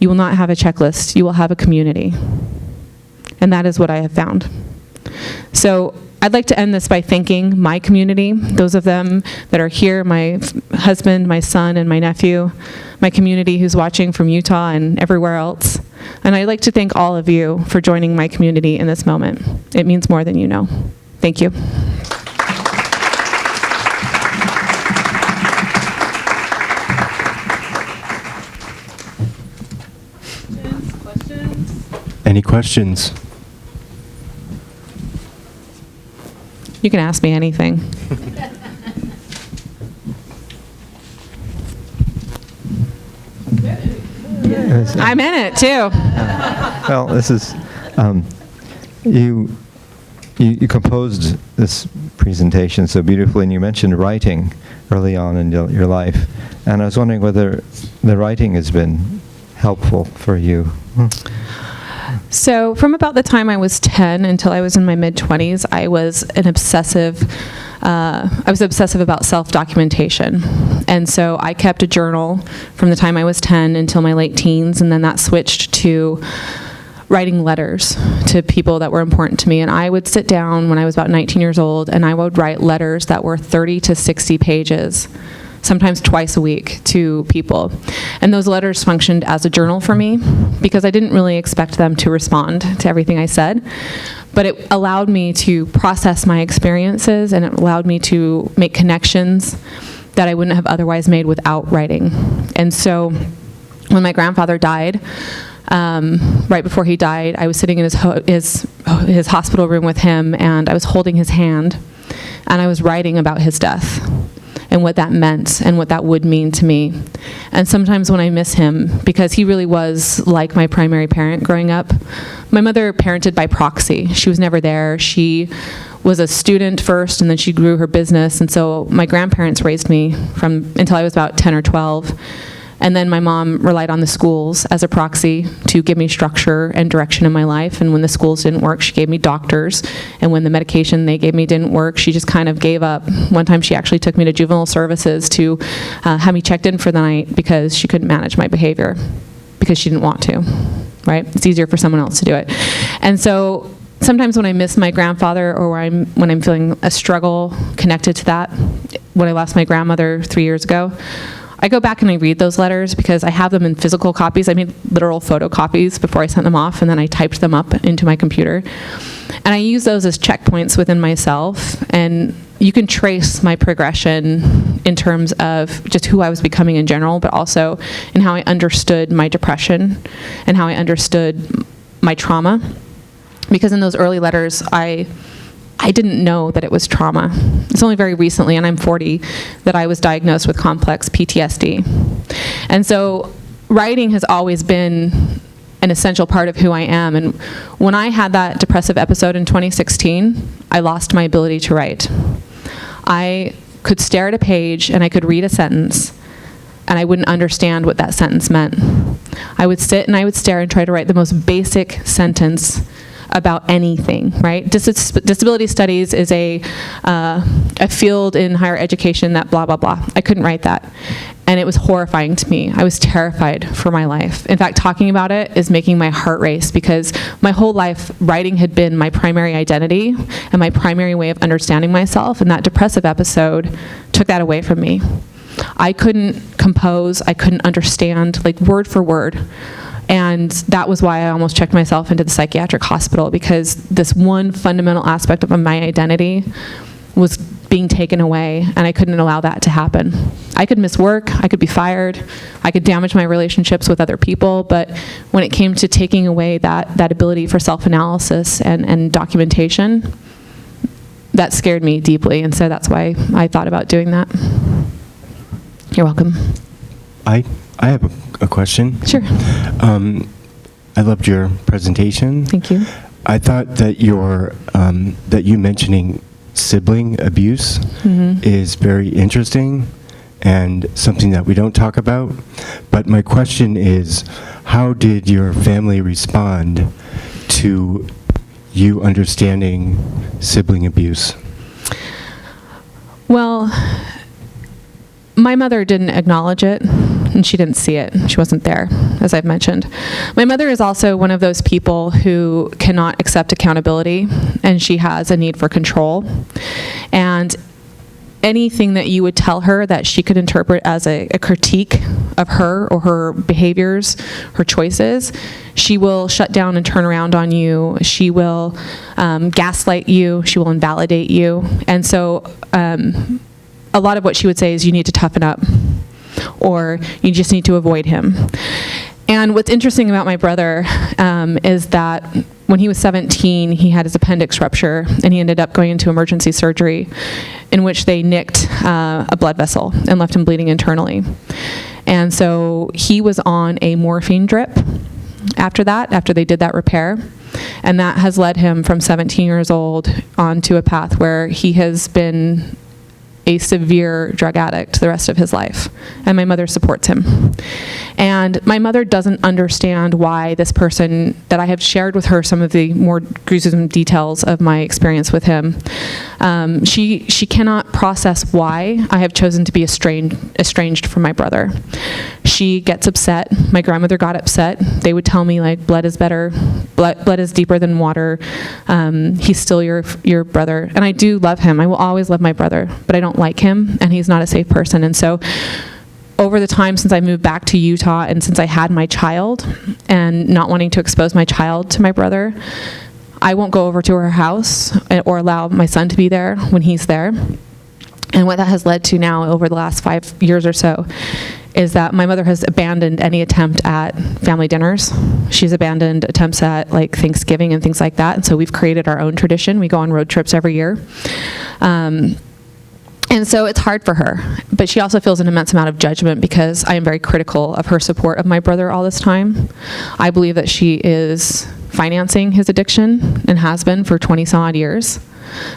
You will not have a checklist. You will have a community. And that is what I have found. So I'd like to end this by thanking my community, those of them that are here, my husband, my son, and my nephew, my community who's watching from Utah and everywhere else. And I'd like to thank all of you for joining my community in this moment. It means more than you know. Thank you. Any questions? You can ask me anything. I'm in it too. Well, this is, you composed this presentation so beautifully, and you mentioned writing early on in your life. And I was wondering whether the writing has been helpful for you. So from about the time I was 10 until I was in my mid-20s, I was obsessive about self-documentation. And so I kept a journal from the time I was 10 until my late teens, and then that switched to writing letters to people that were important to me. And I would sit down when I was about 19 years old, and I would write letters that were 30 to 60 pages, sometimes twice a week, to people. And those letters functioned as a journal for me because I didn't really expect them to respond to everything I said. But it allowed me to process my experiences, and it allowed me to make connections that I wouldn't have otherwise made without writing. And so when my grandfather died, right before he died, I was sitting in his hospital room with him, and I was holding his hand, and I was writing about his death and what that meant and what that would mean to me. And sometimes when I miss him, because he really was like my primary parent growing up, my mother parented by proxy. She was never there. She was a student first, and then she grew her business. And so my grandparents raised me until I was about 10 or 12. And then my mom relied on the schools as a proxy to give me structure and direction in my life. And when the schools didn't work, she gave me doctors. And when the medication they gave me didn't work, she just kind of gave up. One time she actually took me to juvenile services to have me checked in for the night because she couldn't manage my behavior because she didn't want to, right? It's easier for someone else to do it. And so sometimes when I miss my grandfather, or when I'm feeling a struggle connected to that, when I lost my grandmother 3 years ago, I go back and I read those letters because I have them in physical copies. I made literal photocopies before I sent them off, and then I typed them up into my computer. And I use those as checkpoints within myself, and you can trace my progression in terms of just who I was becoming in general, but also in how I understood my depression and how I understood my trauma. Because in those early letters, I didn't know that it was trauma. It's only very recently, and I'm 40, that I was diagnosed with complex PTSD. And so writing has always been an essential part of who I am. And when I had that depressive episode in 2016, I lost my ability to write. I could stare at a page and I could read a sentence, and I wouldn't understand what that sentence meant. I would sit and I would stare and try to write the most basic sentence about anything, right? Disability studies is a field in higher education that blah, blah, blah. I couldn't write that. And it was horrifying to me. I was terrified for my life. In fact, talking about it is making my heart race, because my whole life, writing had been my primary identity and my primary way of understanding myself, and that depressive episode took that away from me. I couldn't compose, I couldn't understand, like word for word. And that was why I almost checked myself into the psychiatric hospital, because this one fundamental aspect of my identity was being taken away, and I couldn't allow that to happen. I could miss work, I could be fired, I could damage my relationships with other people, but when it came to taking away that ability for self-analysis and documentation, that scared me deeply, and so that's why I thought about doing that. You're welcome. I have a question. Sure. I loved your presentation. Thank you. I thought that that you mentioning sibling abuse is very interesting and something that we don't talk about. But my question is, how did your family respond to you understanding sibling abuse? Well, my mother didn't acknowledge it, and she didn't see it. She wasn't there, as I've mentioned. My mother is also one of those people who cannot accept accountability, and she has a need for control. And anything that you would tell her that she could interpret as a critique of her or her behaviors, her choices, she will shut down and turn around on you. She will gaslight you. She will invalidate you. And so a lot of what she would say is, you need to toughen up, or you just need to avoid him. And what's interesting about my brother is that when he was 17, he had his appendix rupture, and he ended up going into emergency surgery, in which they nicked a blood vessel and left him bleeding internally. And so he was on a morphine drip after they did that repair. And that has led him from 17 years old onto a path where he has been a severe drug addict the rest of his life, and my mother supports him. And my mother doesn't understand why this person, that I have shared with her some of the more gruesome details of my experience with him, she cannot process why I have chosen to be estranged from my brother. She gets upset. My grandmother got upset. They would tell me, like, blood is better, blood is deeper than water. He's still your brother. And I do love him. I will always love my brother, but I don't like him, and he's not a safe person. And so over the time since I moved back to Utah, and since I had my child, and not wanting to expose my child to my brother, I won't go over to her house or allow my son to be there when he's there. And what that has led to now over the last 5 years or so is that my mother has abandoned any attempt at family dinners. She's abandoned attempts at, like, Thanksgiving and things like that. And so we've created our own tradition. We go on road trips every year. And so it's hard for her, but she also feels an immense amount of judgment because I am very critical of her support of my brother all this time. I believe that she is financing his addiction and has been for 20-some-odd years.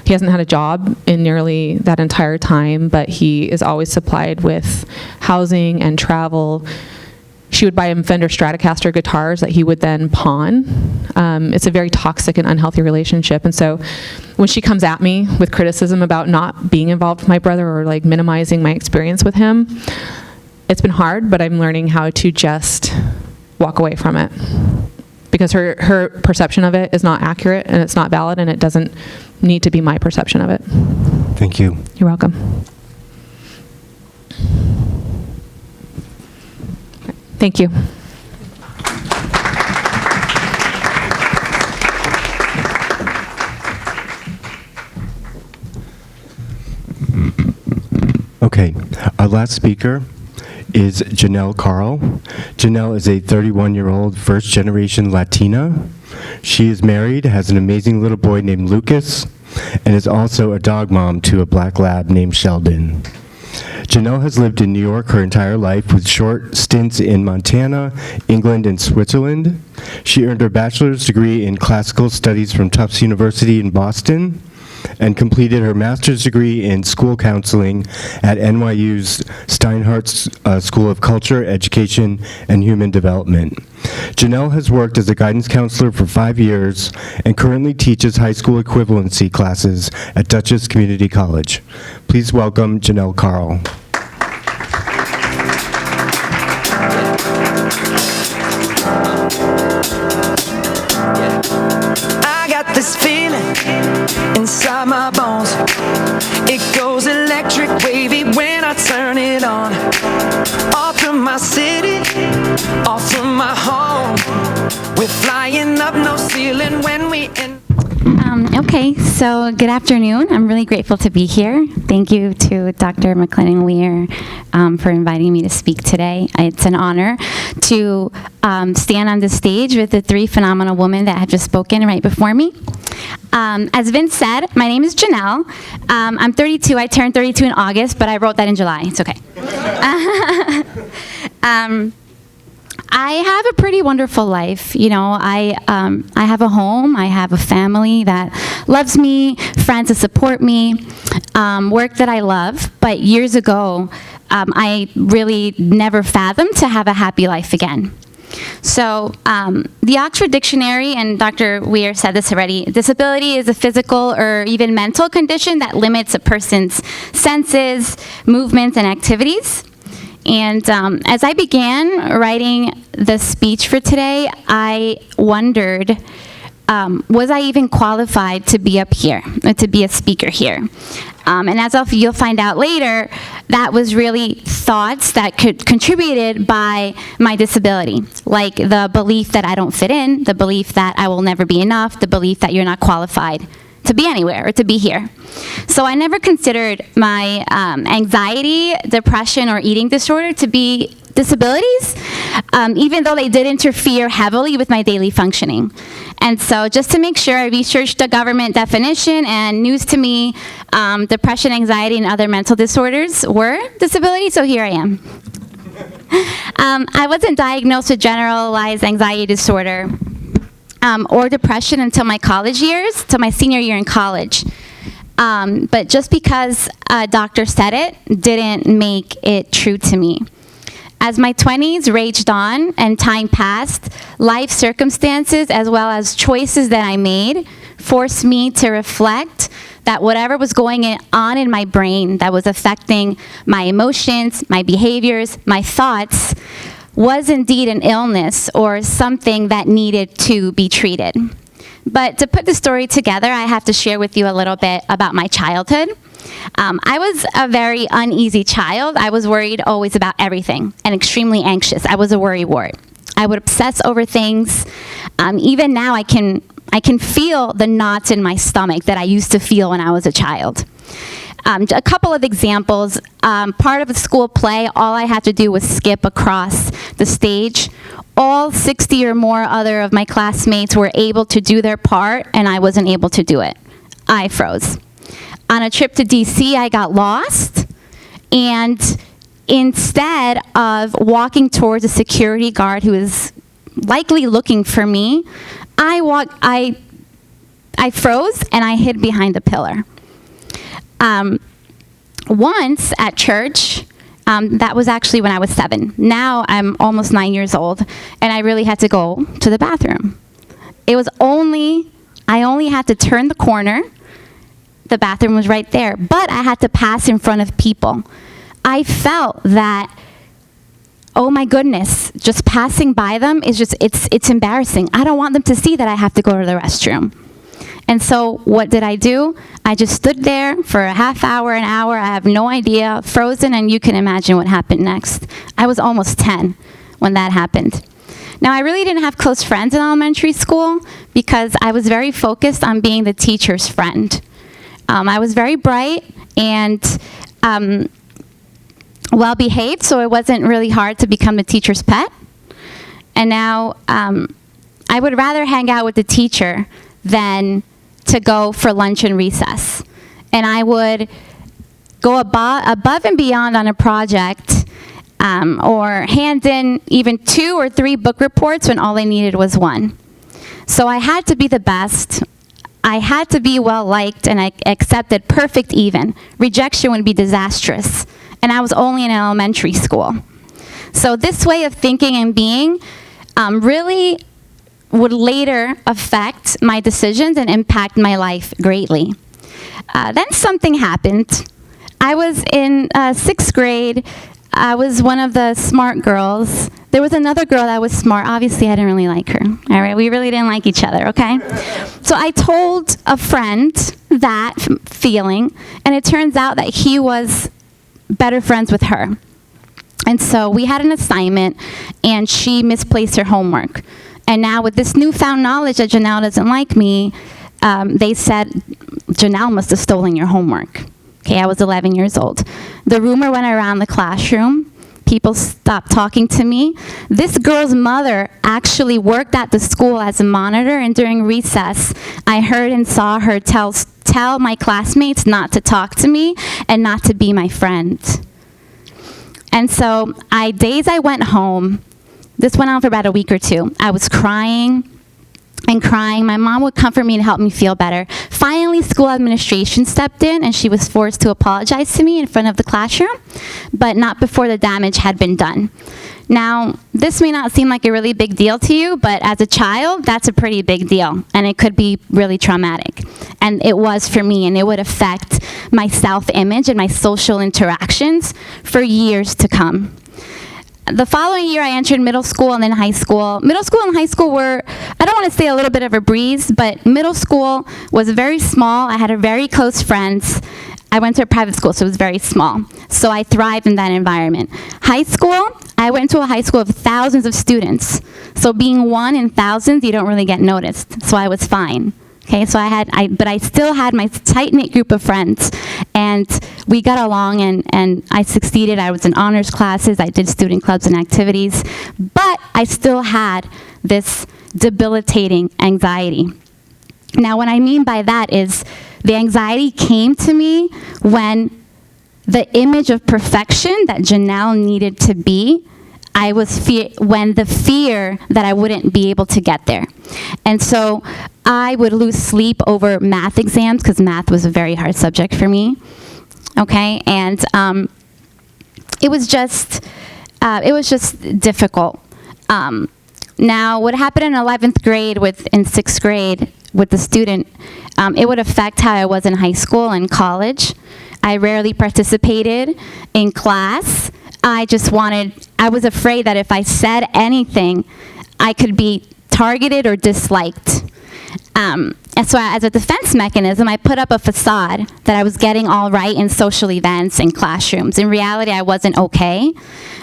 He hasn't had a job in nearly that entire time, but he is always supplied with housing and travel. She would buy him Fender Stratocaster guitars that he would then pawn. It's a very toxic and unhealthy relationship. And so when she comes at me with criticism about not being involved with my brother or, like, minimizing my experience with him, it's been hard, but I'm learning how to just walk away from it. Because her perception of it is not accurate, and it's not valid, and it doesn't need to be my perception of it. Thank you. You're welcome. Thank you. Okay, our last speaker is Janelle Carl. Janelle is a 31-year-old first-generation Latina. She is married, has an amazing little boy named Lucas, and is also a dog mom to a black lab named Sheldon. Janelle has lived in New York her entire life with short stints in Montana, England, and Switzerland. She earned her bachelor's degree in classical studies from Tufts University in Boston and completed her master's degree in school counseling at NYU's Steinhardt School of Culture, Education, and Human Development. Janelle has worked as a guidance counselor for 5 years and currently teaches high school equivalency classes at Dutchess Community College. Please welcome Janelle Carl. I got this feeling inside my bones. It goes electric wavy when I turn it on. Off from my city, off from my home. We're flying up no ceiling when we in. Okay, so good afternoon. I'm really grateful to be here. Thank you to Dr. McLennan Weir for inviting me to speak today. It's an honor to stand on the stage with the three phenomenal women that have just spoken right before me. As Vince said, my name is Janelle. I'm 32. I turned 32 in August, but I wrote that in July. It's okay. I have a pretty wonderful life. You know, I have a home, I have a family that loves me, friends that support me, work that I love. But years ago, I really never fathomed to have a happy life again. So the Oxford Dictionary, and Dr. Weir said this already, disability is a physical or even mental condition that limits a person's senses, movements, and activities. And as I began writing the speech for today, I wondered, was I even qualified to be up here, to be a speaker here? And as you'll find out later, that was really thoughts that contributed by my disability, like the belief that I don't fit in, the belief that I will never be enough, the belief that you're not qualified to be anywhere or to be here. So I never considered my anxiety, depression, or eating disorder to be disabilities, even though they did interfere heavily with my daily functioning. And so just to make sure, I researched the government definition, and news to me, depression, anxiety, and other mental disorders were disabilities, so here I am. I wasn't diagnosed with generalized anxiety disorder or depression until my college years, till my senior year in college. But just because a doctor said it didn't make it true to me. As my 20s raged on and time passed, life circumstances as well as choices that I made forced me to reflect that whatever was going on in my brain that was affecting my emotions, my behaviors, my thoughts, was indeed an illness or something that needed to be treated. But to put the story together, I have to share with you a little bit about my childhood. I was a very uneasy child. I was worried always about everything and extremely anxious. I was a worrywart. I would obsess over things. Even now, I can feel the knots in my stomach that I used to feel when I was a child. A couple of examples. Part of a school play, all I had to do was skip across the stage. All 60 or more other of my classmates were able to do their part, and I wasn't able to do it. I froze. On a trip to DC, I got lost, and instead of walking towards a security guard who was likely looking for me, I froze and I hid behind a pillar. Once at church, that was actually when I was 7. Now I'm almost 9 years old, and I really had to go to the bathroom. I only had to turn the corner. The bathroom was right there, but I had to pass in front of people. I felt that, oh my goodness, just passing by them is it's embarrassing. I don't want them to see that I have to go to the restroom. And so what did I do? I just stood there for a half hour, an hour, I have no idea, frozen, and you can imagine what happened next. I was almost 10 when that happened. Now, I really didn't have close friends in elementary school because I was very focused on being the teacher's friend. I was very bright, and well behaved, so it wasn't really hard to become the teacher's pet. And now I would rather hang out with the teacher than to go for lunch and recess. And I would go above and beyond on a project, or hand in even 2 or 3 book reports when all I needed was 1. So I had to be the best. I had to be well liked, and I accepted perfect even. Rejection would be disastrous. And I was only in elementary school. So this way of thinking and being really would later affect my decisions and impact my life greatly. Then something happened. I was in 6th grade. I was one of the smart girls. There was another girl that was smart. Obviously, I didn't really like her. All right, we really didn't like each other, okay? So I told a friend that feeling, and it turns out that he was better friends with her. And so we had an assignment, and she misplaced her homework. And now with this newfound knowledge that Janelle doesn't like me, they said, Janelle must have stolen your homework. Okay, I was 11 years old. The rumor went around the classroom. People stopped talking to me. This girl's mother actually worked at the school as a monitor, and during recess, I heard and saw her tell my classmates not to talk to me and not to be my friend. And so days I went home, this went on for about a week or 2. I was crying and crying. My mom would comfort me and help me feel better. Finally, school administration stepped in, and she was forced to apologize to me in front of the classroom, but not before the damage had been done. Now, this may not seem like a really big deal to you, but as a child, that's a pretty big deal, and it could be really traumatic. And it was for me, and it would affect my self-image and my social interactions for years to come. The following year, I entered middle school and then high school. Middle school and high school were, I don't want to say a little bit of a breeze, but middle school was very small. I had a very close friends. I went to a private school, so it was very small. So I thrived in that environment. High school, I went to a high school of thousands of students. So being one in thousands, you don't really get noticed. So I was fine. Okay, so but I still had my tight-knit group of friends, and we got along, and I succeeded. I was in honors classes, I did student clubs and activities, but I still had this debilitating anxiety. Now, what I mean by that is the anxiety came to me when the image of perfection that Janelle needed to be, when the fear that I wouldn't be able to get there. And so I would lose sleep over math exams, because math was a very hard subject for me. Okay, and it was just difficult. Now, what happened in 11th grade in 6th grade with the student, it would affect how I was in high school and college. I rarely participated in class. I was afraid that if I said anything, I could be targeted or disliked. And so as a defense mechanism, I put up a facade that I was getting all right in social events and classrooms. In reality, I wasn't okay.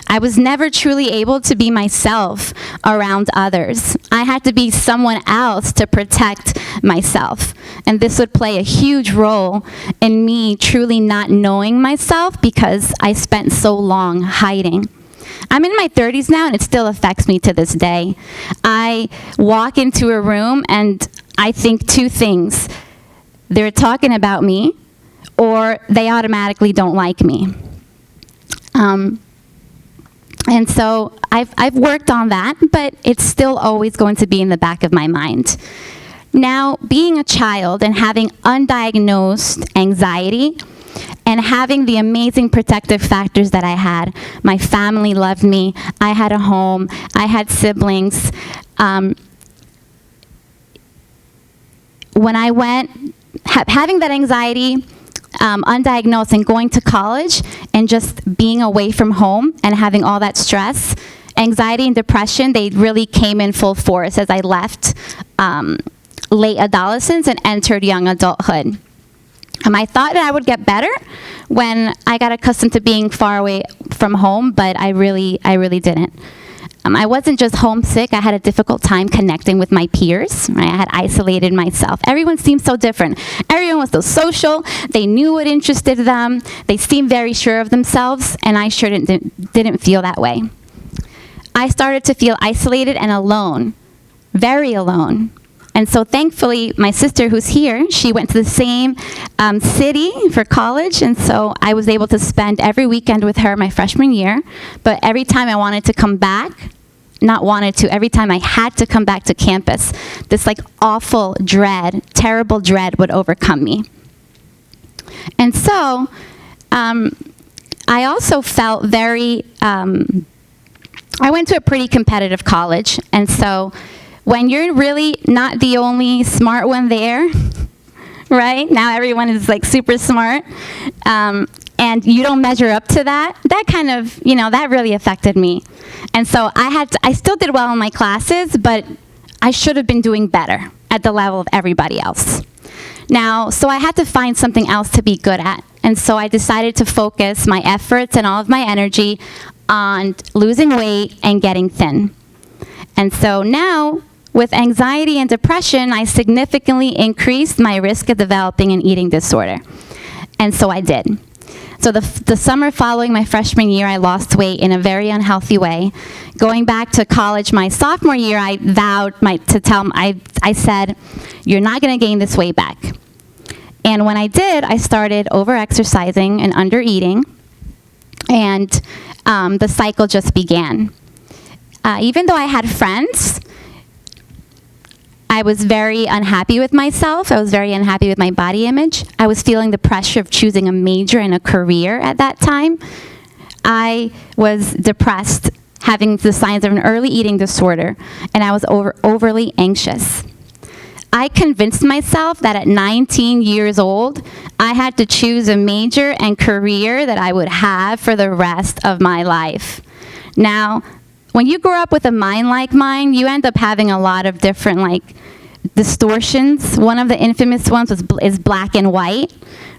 I was never truly able to be myself around others. I had to be someone else to protect myself. And this would play a huge role in me truly not knowing myself because I spent so long hiding. I'm in my 30s now, and it still affects me to this day. I walk into a room, and I think 2 things. They're talking about me, or they automatically don't like me. And so I've worked on that, but it's still always going to be in the back of my mind. Now, being a child and having undiagnosed anxiety, and having the amazing protective factors that I had. My family loved me. I had a home. I had siblings. When I went, having that anxiety, undiagnosed, and going to college, and just being away from home and having all that stress, anxiety and depression, they really came in full force as I left late adolescence and entered young adulthood. I thought that I would get better when I got accustomed to being far away from home, but I really didn't. I wasn't just homesick, I had a difficult time connecting with my peers. Right? I had isolated myself. Everyone seemed so different. Everyone was so social, they knew what interested them, they seemed very sure of themselves, and I sure didn't feel that way. I started to feel isolated and alone, very alone. And so thankfully, my sister who's here, she went to the same city for college, and so I was able to spend every weekend with her my freshman year. But every time I wanted to come back, every time I had to come back to campus, this like awful dread, terrible dread would overcome me. And so I also felt very, I went to a pretty competitive college, and so when you're really not the only smart one there, right? Now everyone is like super smart, and you don't measure up to that, that kind of, that really affected me. And so I still did well in my classes, but I should have been doing better at the level of everybody else. Now, so I had to find something else to be good at. And so I decided to focus my efforts and all of my energy on losing weight and getting thin. And so now, with anxiety and depression, I significantly increased my risk of developing an eating disorder. And so I did. So the summer following my freshman year, I lost weight in a very unhealthy way. Going back to college my sophomore year, I vowed I said, you're not gonna gain this weight back. And when I did, I started over-exercising and under-eating, and the cycle just began. Even though I had friends, I was very unhappy with myself. I was very unhappy with my body image. I was feeling the pressure of choosing a major and a career at that time. I was depressed, having the signs of an early eating disorder, and I was overly anxious. I convinced myself that at 19 years old, I had to choose a major and career that I would have for the rest of my life. Now, when you grow up with a mind like mine, you end up having a lot of different distortions. One of the infamous ones is black and white,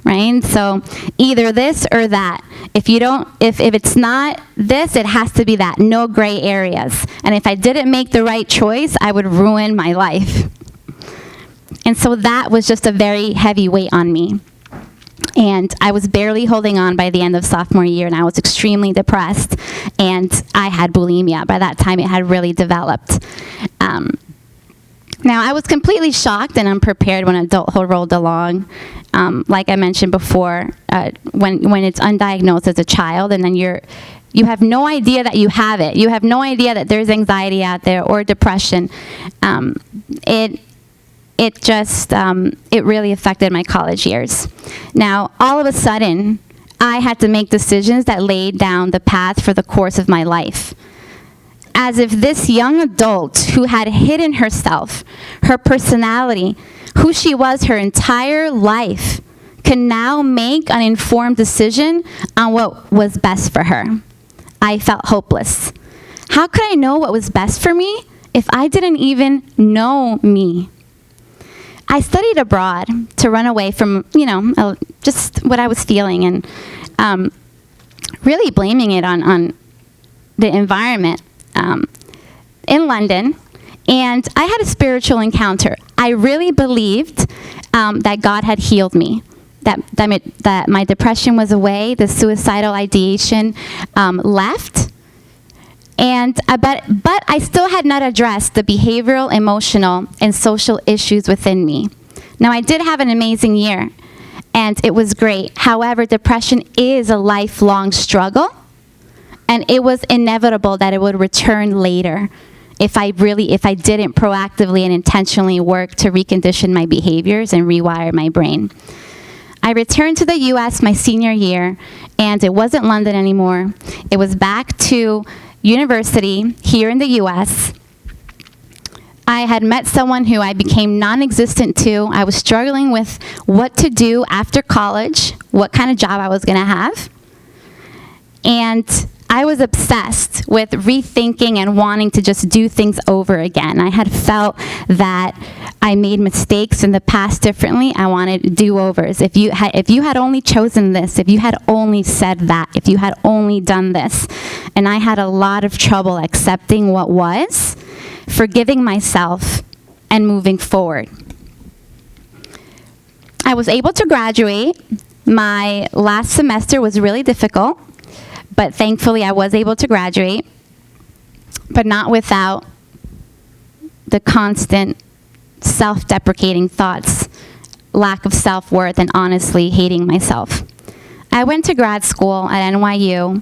right? So either this or that. If it's not this, it has to be that. No gray areas. And if I didn't make the right choice, I would ruin my life. And so that was just a very heavy weight on me. And I was barely holding on by the end of sophomore year, and I was extremely depressed, and I had bulimia. By that time, it had really developed. Now, I was completely shocked and unprepared when adulthood rolled along. Like I mentioned before, when it's undiagnosed as a child, and then you have no idea that you have it. You have no idea that there's anxiety out there or depression. It really affected my college years. Now, all of a sudden, I had to make decisions that laid down the path for the course of my life. As if this young adult who had hidden herself, her personality, who she was her entire life, could now make an informed decision on what was best for her. I felt hopeless. How could I know what was best for me if I didn't even know me? I studied abroad to run away from, just what I was feeling, and really blaming it on the environment in London. And I had a spiritual encounter. I really believed that God had healed me, that my depression was away, the suicidal ideation left. But I still had not addressed the behavioral, emotional, and social issues within me. Now, I did have an amazing year, and it was great. However, depression is a lifelong struggle, and it was inevitable that it would return later if I didn't proactively and intentionally work to recondition my behaviors and rewire my brain. I returned to the U.S. my senior year, and it wasn't London anymore. It was back to university here in the U.S. I had met someone who I became non-existent to. I was struggling with what to do after college, what kind of job I was going to have. And I was obsessed with rethinking and wanting to just do things over again. I had felt that I made mistakes in the past differently. I wanted do-overs. If you had only chosen this, if you had only said that, if you had only done this. And I had a lot of trouble accepting what was, forgiving myself, and moving forward. I was able to graduate. My last semester was really difficult, but thankfully I was able to graduate, but not without the constant self-deprecating thoughts, lack of self-worth, and honestly hating myself. I went to grad school at NYU.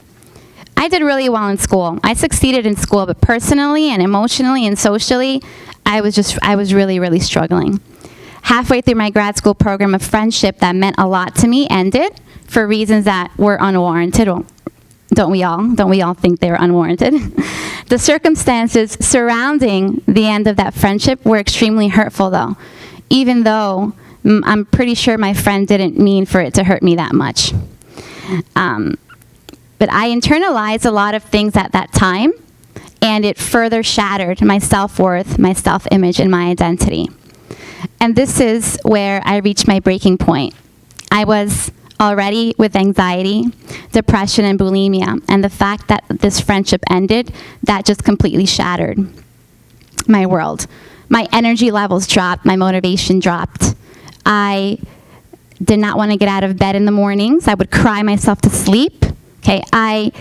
I did really well in school. I succeeded in school, but personally and emotionally and socially, I was really, really struggling. Halfway through my grad school program, a friendship that meant a lot to me ended for reasons that were unwarranted. Don't we all think they were unwarranted? The circumstances surrounding the end of that friendship were extremely hurtful, though, even though I'm pretty sure my friend didn't mean for it to hurt me that much. But I internalized a lot of things at that time, and it further shattered my self-worth, my self-image, and my identity. And this is where I reached my breaking point. I was already with anxiety, depression, and bulimia, and the fact that this friendship ended, that just completely shattered my world. My energy levels dropped, my motivation dropped. I did not want to get out of bed in the mornings. I would cry myself to sleep. Okay, I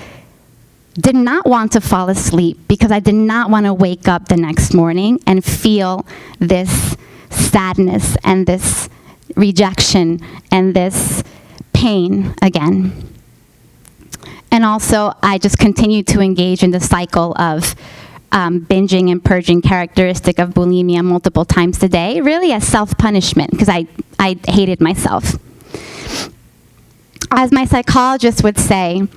did not want to fall asleep because I did not want to wake up the next morning and feel this sadness and this rejection and this pain again. And also, I just continued to engage in the cycle of binging and purging, characteristic of bulimia, multiple times a day, really as self-punishment, because I hated myself. As my psychologist would say,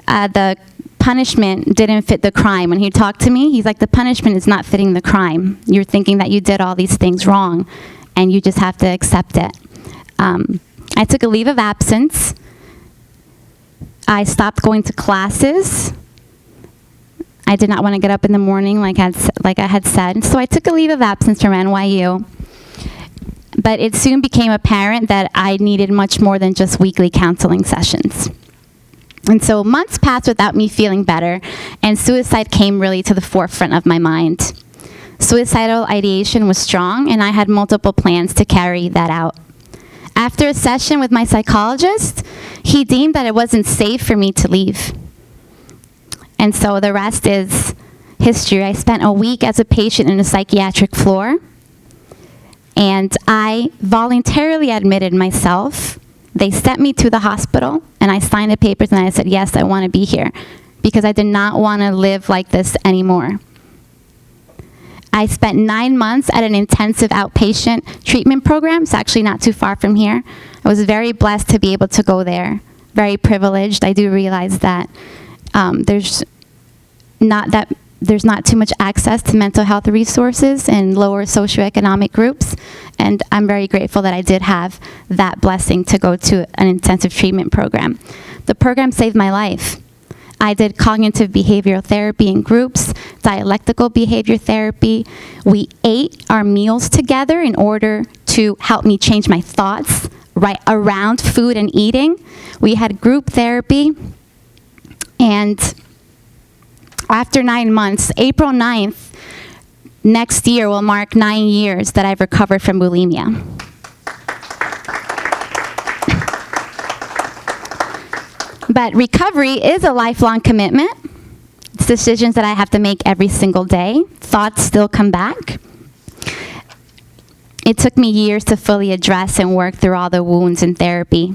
the punishment didn't fit the crime. When he talked to me, he's like, the punishment is not fitting the crime. You're thinking that you did all these things wrong, and you just have to accept it. I took a leave of absence. I stopped going to classes. I did not want to get up in the morning like I had said. So I took a leave of absence from NYU. But it soon became apparent that I needed much more than just weekly counseling sessions. And so months passed without me feeling better, and suicide came really to the forefront of my mind. Suicidal ideation was strong, and I had multiple plans to carry that out. After a session with my psychologist, he deemed that it wasn't safe for me to leave. And so the rest is history. I spent a week as a patient in a psychiatric floor, and I voluntarily admitted myself. They sent me to the hospital, and I signed the papers, and I said, yes, I want to be here, because I did not want to live like this anymore. I spent 9 months at an intensive outpatient treatment program. It's actually not too far from here. I was very blessed to be able to go there, very privileged. I do realize that there's not too much access to mental health resources in lower socioeconomic groups, and I'm very grateful that I did have that blessing to go to an intensive treatment program. The program saved my life. I did cognitive behavioral therapy in groups, dialectical behavior therapy. We ate our meals together in order to help me change my thoughts right around food and eating. We had group therapy, and after 9 months, April 9th, next year will mark 9 years that I've recovered from bulimia. But recovery is a lifelong commitment. It's decisions that I have to make every single day. Thoughts still come back. It took me years to fully address and work through all the wounds in therapy.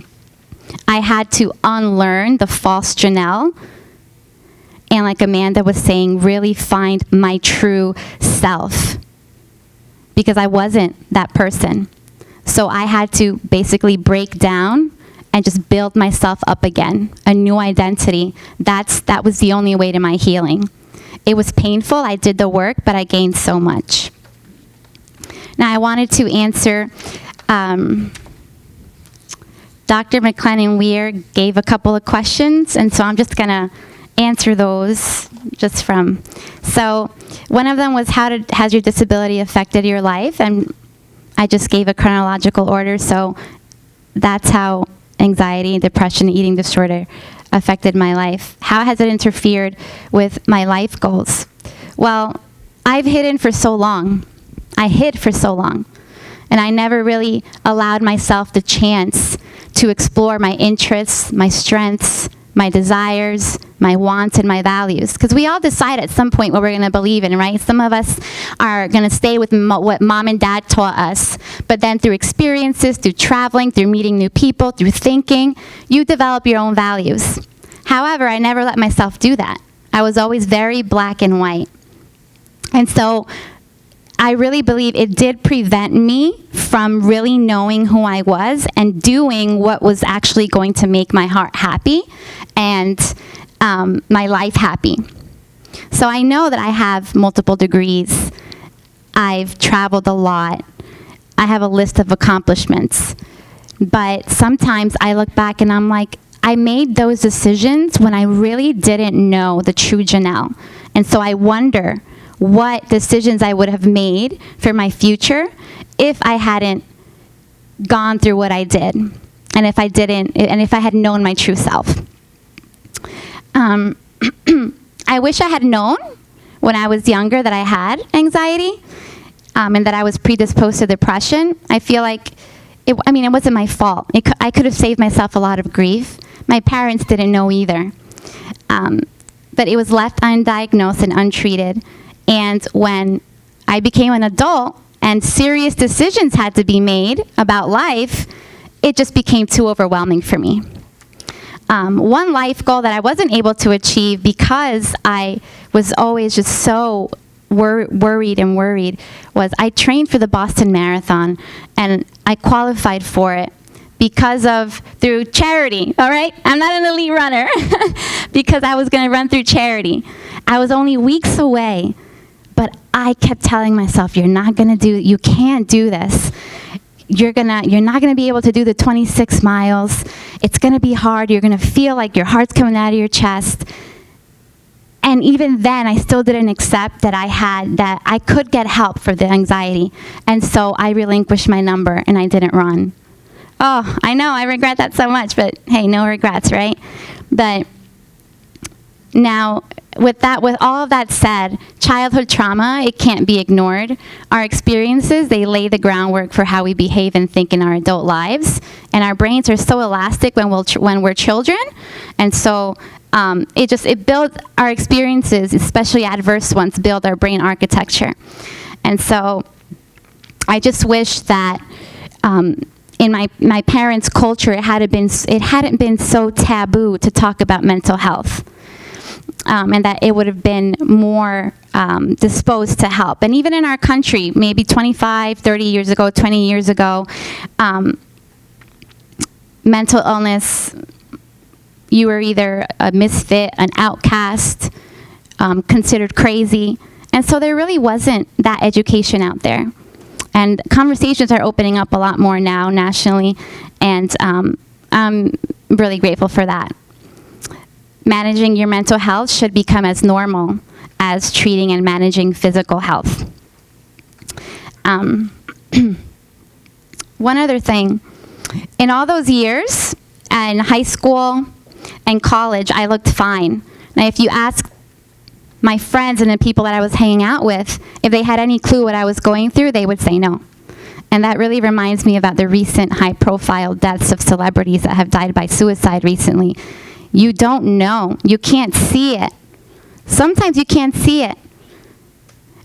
I had to unlearn the false Janelle, and like Amanda was saying, really find my true self, because I wasn't that person. So I had to basically break down and just build myself up again, a new identity. That was the only way to my healing. It was painful, I did the work, but I gained so much. Now I wanted to answer, Dr. McLennan Weir gave a couple of questions, and so I'm just gonna answer those just from. So one of them was has your disability affected your life? And I just gave a chronological order, so that's how anxiety, depression, eating disorder affected my life. How has it interfered with my life goals? Well, I've hidden for so long. I hid for so long. And I never really allowed myself the chance to explore my interests, my strengths, my desires, my wants, and my values. Because we all decide at some point what we're going to believe in, right? Some of us are going to stay with what mom and dad taught us. But then through experiences, through traveling, through meeting new people, through thinking, you develop your own values. However, I never let myself do that. I was always very black and white. And so I really believe it did prevent me from really knowing who I was and doing what was actually going to make my heart happy and my life happy. So I know that I have multiple degrees. I've traveled a lot. I have a list of accomplishments. But sometimes I look back and I'm like, I made those decisions when I really didn't know the true Janelle. And so I wonder what decisions I would have made for my future if I hadn't gone through what I did, and if I had known my true self. I wish I had known when I was younger that I had anxiety, and that I was predisposed to depression. I feel like, it wasn't my fault. I could have saved myself a lot of grief. My parents didn't know either. But it was left undiagnosed and untreated. And when I became an adult and serious decisions had to be made about life, it just became too overwhelming for me. One life goal that I wasn't able to achieve because I was always just so worried was I trained for the Boston Marathon, and I qualified for it through charity, all right? I'm not an elite runner, because I was going to run through charity. I was only weeks away. But I kept telling myself, you can't do this. You're not gonna be able to do the 26 miles. It's gonna be hard. You're gonna feel like your heart's coming out of your chest. And even then, I still didn't accept that I could get help for the anxiety. And so I relinquished my number and I didn't run. Oh, I know, I regret that so much, but hey, no regrets, right? But now, with all of that said, childhood trauma, it can't be ignored. Our experiences, they lay the groundwork for how we behave and think in our adult lives. And our brains are so elastic when we're children. And so it builds our experiences, especially adverse ones, build our brain architecture. And so I just wish that in my parents' culture, it hadn't been so taboo to talk about mental health. And that it would have been more disposed to help. And even in our country, maybe 25, 30 years ago, 20 years ago, mental illness, you were either a misfit, an outcast, considered crazy. And so there really wasn't that education out there. And conversations are opening up a lot more now nationally, and I'm really grateful for that. Managing your mental health should become as normal as treating and managing physical health. One other thing, in all those years, in high school and college, I looked fine. Now, if you ask my friends and the people that I was hanging out with, if they had any clue what I was going through, they would say no. And that really reminds me about the recent high-profile deaths of celebrities that have died by suicide recently. You don't know. You can't see it. Sometimes you can't see it.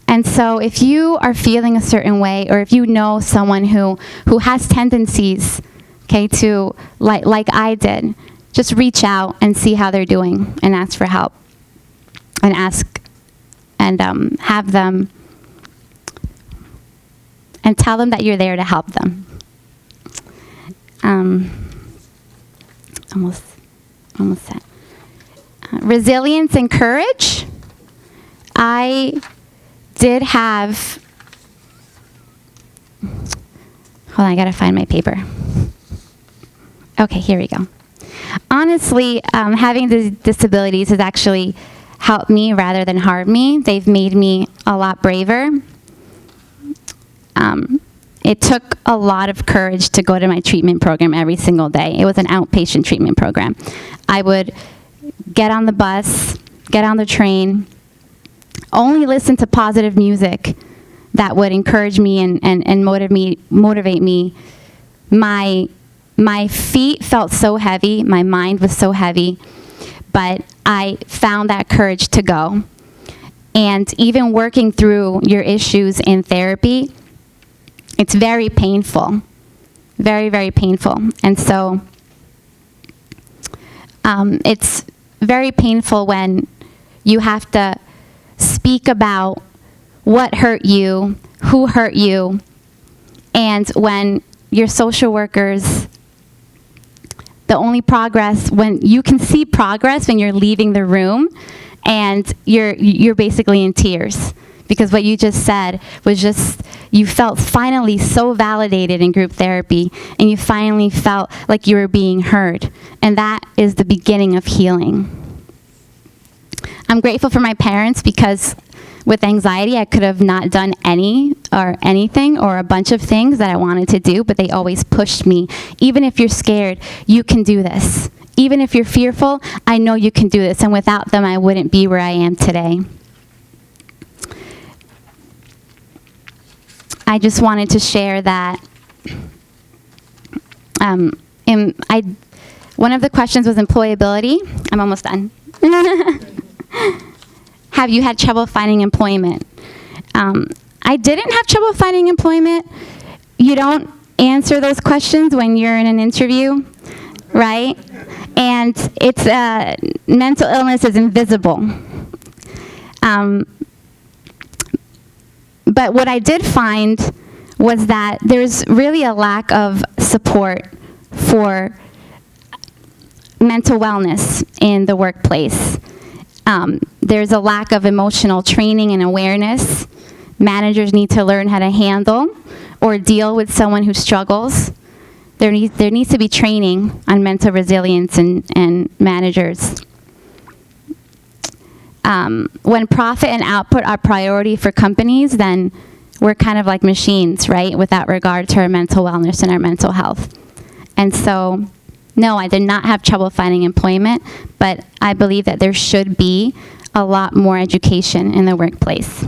And so if you are feeling a certain way, or if you know someone who has tendencies, to, like I did, just reach out and see how they're doing and ask for help. And have them, and tell them that you're there to help them. Almost set. Resilience and courage. I did have, hold on, I gotta find my paper. Okay, here we go. honestly, having the disabilities has actually helped me rather than harmed me. They've made me a lot braver. It took a lot of courage to go to my treatment program every single day. It was an outpatient treatment program. I would get on the bus, get on the train, only listen to positive music that would encourage me and motivate me. My feet felt so heavy, my mind was so heavy, but I found that courage to go. And even working through your issues in therapy, it's very painful, very, very painful. And so it's very painful when you have to speak about what hurt you, who hurt you, and when your social workers, the only progress, when you can see progress when you're leaving the room and you're basically in tears. Because what you just said was just, you felt finally so validated in group therapy, and you finally felt like you were being heard. And that is the beginning of healing. I'm grateful for my parents because with anxiety, I could have not done anything or a bunch of things that I wanted to do, but they always pushed me. Even if you're scared, you can do this. Even if you're fearful, I know you can do this. And without them, I wouldn't be where I am today. I just wanted to share that one of the questions was employability. I'm almost done. Have you had trouble finding employment? I didn't have trouble finding employment. You don't answer those questions when you're in an interview, right? And it's mental illness is invisible. But what I did find was that there's really a lack of support for mental wellness in the workplace. There's a lack of emotional training and awareness. Managers need to learn how to handle or deal with someone who struggles. There needs to be training on mental resilience and managers. When profit and output are priority for companies, then we're kind of like machines, right, without regard to our mental wellness and our mental health. And so, no, I did not have trouble finding employment, but I believe that there should be a lot more education in the workplace.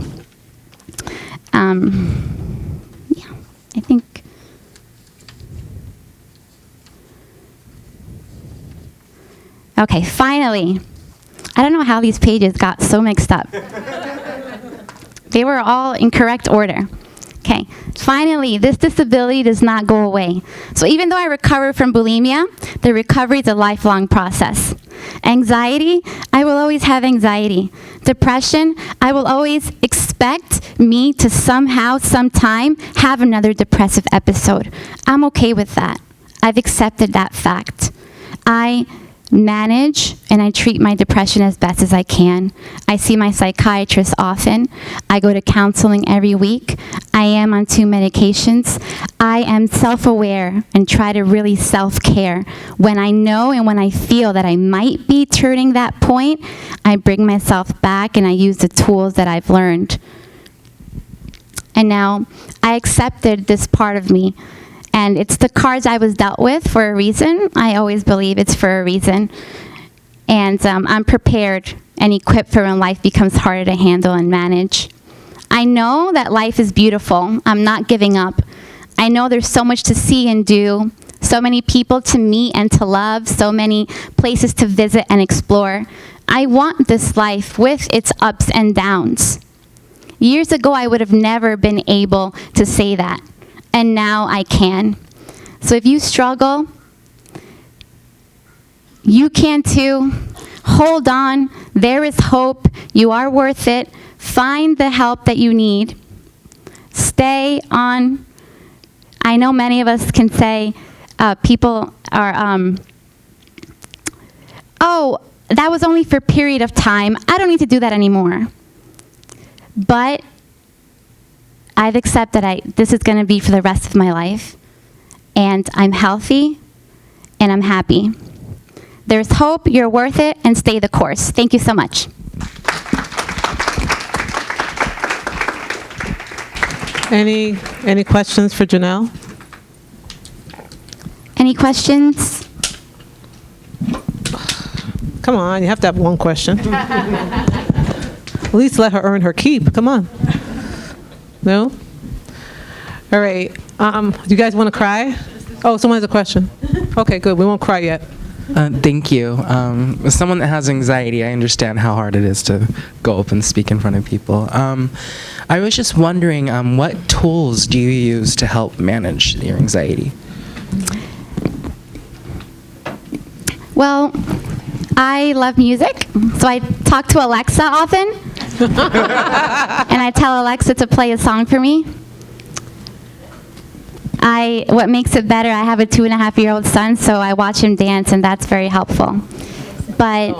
Yeah, I think. Okay, finally. I don't know how these pages got so mixed up. They were all in correct order. Okay, finally, this disability does not go away. So even though I recovered from bulimia, the recovery is a lifelong process. Anxiety, I will always have anxiety. Depression, I will always expect me to somehow, sometime, have another depressive episode. I'm okay with that. I've accepted that fact. I manage and I treat my depression as best as I can. I see my psychiatrist often. I go to counseling every week. I am on 2 medications. I am self-aware and try to really self-care. When I know and when I feel that I might be turning that point, I bring myself back and I use the tools that I've learned. And now I accepted this part of me. And it's the cards I was dealt with for a reason. I always believe it's for a reason. And I'm prepared and equipped for when life becomes harder to handle and manage. I know that life is beautiful. I'm not giving up. I know there's so much to see and do, so many people to meet and to love, so many places to visit and explore. I want this life with its ups and downs. Years ago, I would have never been able to say that. And now I can. So if you struggle, you can too. Hold on. There is hope. You are worth it. Find the help that you need. Stay on. I know many of us can say, people are, oh, that was only for a period of time. I don't need to do that anymore. But I've accepted this is going to be for the rest of my life, and I'm healthy, and I'm happy. There's hope, you're worth it, and stay the course. Thank you so much. Any questions for Janelle? Any questions? Come on, you have to have one question. At least let her earn her keep. Come on. No? All right. Do you guys want to cry? Oh, someone has a question. Okay, good. We won't cry yet. Thank you. As someone that has anxiety, I understand how hard it is to go up and speak in front of people. I was just wondering, what tools do you use to help manage your anxiety? Well, I love music, so I talk to Alexa often. And I tell Alexa to play a song for me. What makes it better, I have a 2.5-year-old son, so I watch him dance, and that's very helpful. But,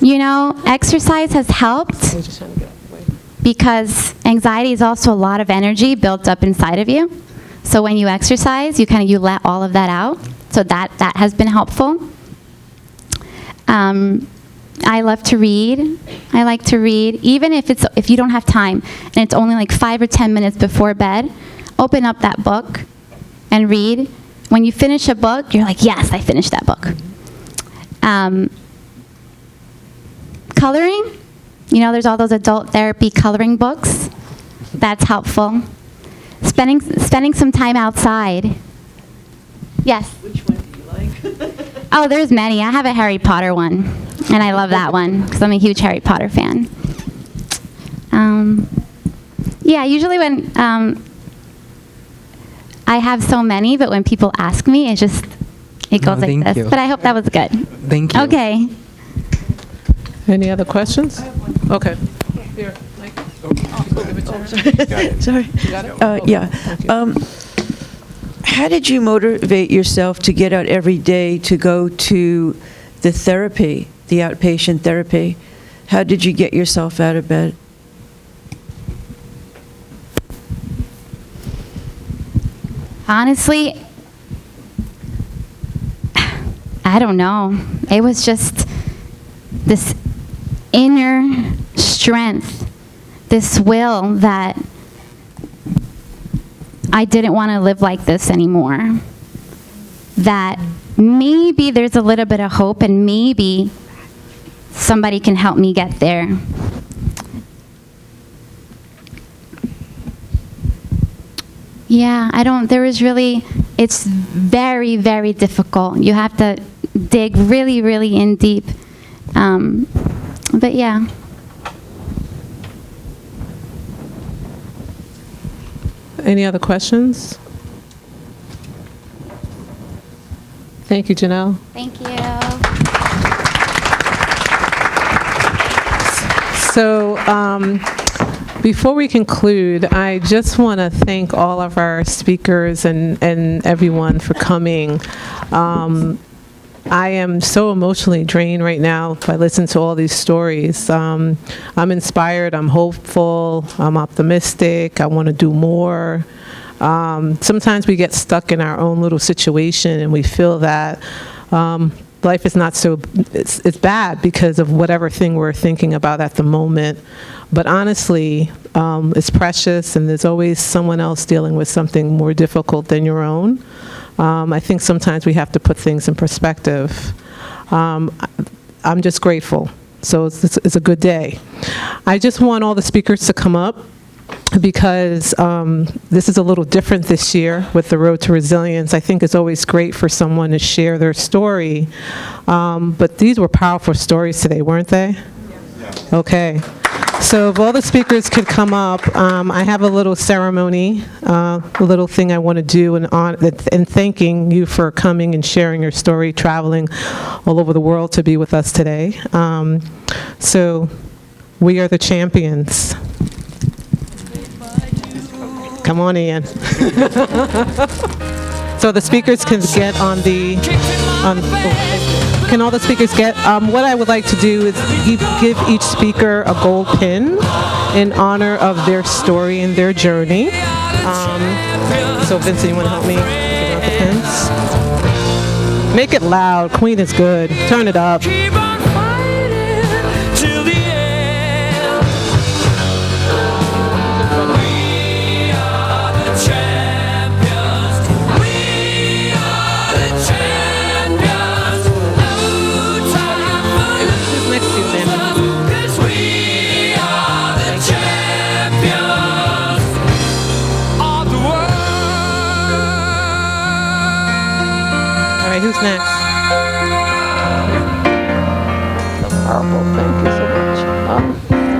you know, exercise has helped because anxiety is also a lot of energy built up inside of you. So when you exercise, you let all of that out. So that has been helpful. I love to read. I like to read, even if you don't have time and it's only like 5 or 10 minutes before bed. Open up that book and read. When you finish a book, you're like, yes, I finished that book. Coloring, there's all those adult therapy coloring books. That's helpful. Spending some time outside. Yes? Which one do you like? Oh, there's many. I have a Harry Potter one, and I love that one because I'm a huge Harry Potter fan. Yeah, usually when I have so many, but when people ask me, it goes like this. you. But I hope that was good. Thank you. Okay. Any other questions? Okay. Here, Mike. Sorry. Yeah. How did you motivate yourself to get out every day to go to the therapy, the outpatient therapy? How did you get yourself out of bed? Honestly, I don't know. It was just this inner strength, this will that I didn't want to live like this anymore. That maybe there's a little bit of hope and maybe somebody can help me get there. Yeah, it's very, very difficult. You have to dig really, really in deep. But yeah. Any other questions? Thank you, Janelle. Thank you. So, before we conclude, I just want to thank all of our speakers and everyone for coming. I am so emotionally drained right now by listening to all these stories. I'm inspired, I'm hopeful, I'm optimistic, I want to do more. Sometimes we get stuck in our own little situation and we feel that life is not it's bad because of whatever thing we're thinking about at the moment. But honestly, it's precious and there's always someone else dealing with something more difficult than your own. I think sometimes we have to put things in perspective. I'm just grateful. So it's a good day. I just want all the speakers to come up because this is a little different this year with the Road to Resilience. I think it's always great for someone to share their story. But these were powerful stories today, weren't they? Okay. So if all the speakers could come up, I have a little ceremony, a little thing I want to do in thanking you for coming and sharing your story, traveling all over the world to be with us today. So we are the champions. Come on, Ian. So the speakers can get can all the speakers get, what I would like to do is give each speaker a gold pin in honor of their story and their journey. So Vincent, you want to help me give out the pins? Make it loud. Queen is good. Turn it up. Keep on fighting till the end. We are the champions. We are the champions. No time for Who's next to you, man? 'cause we are the champions of the world. All right, who's next?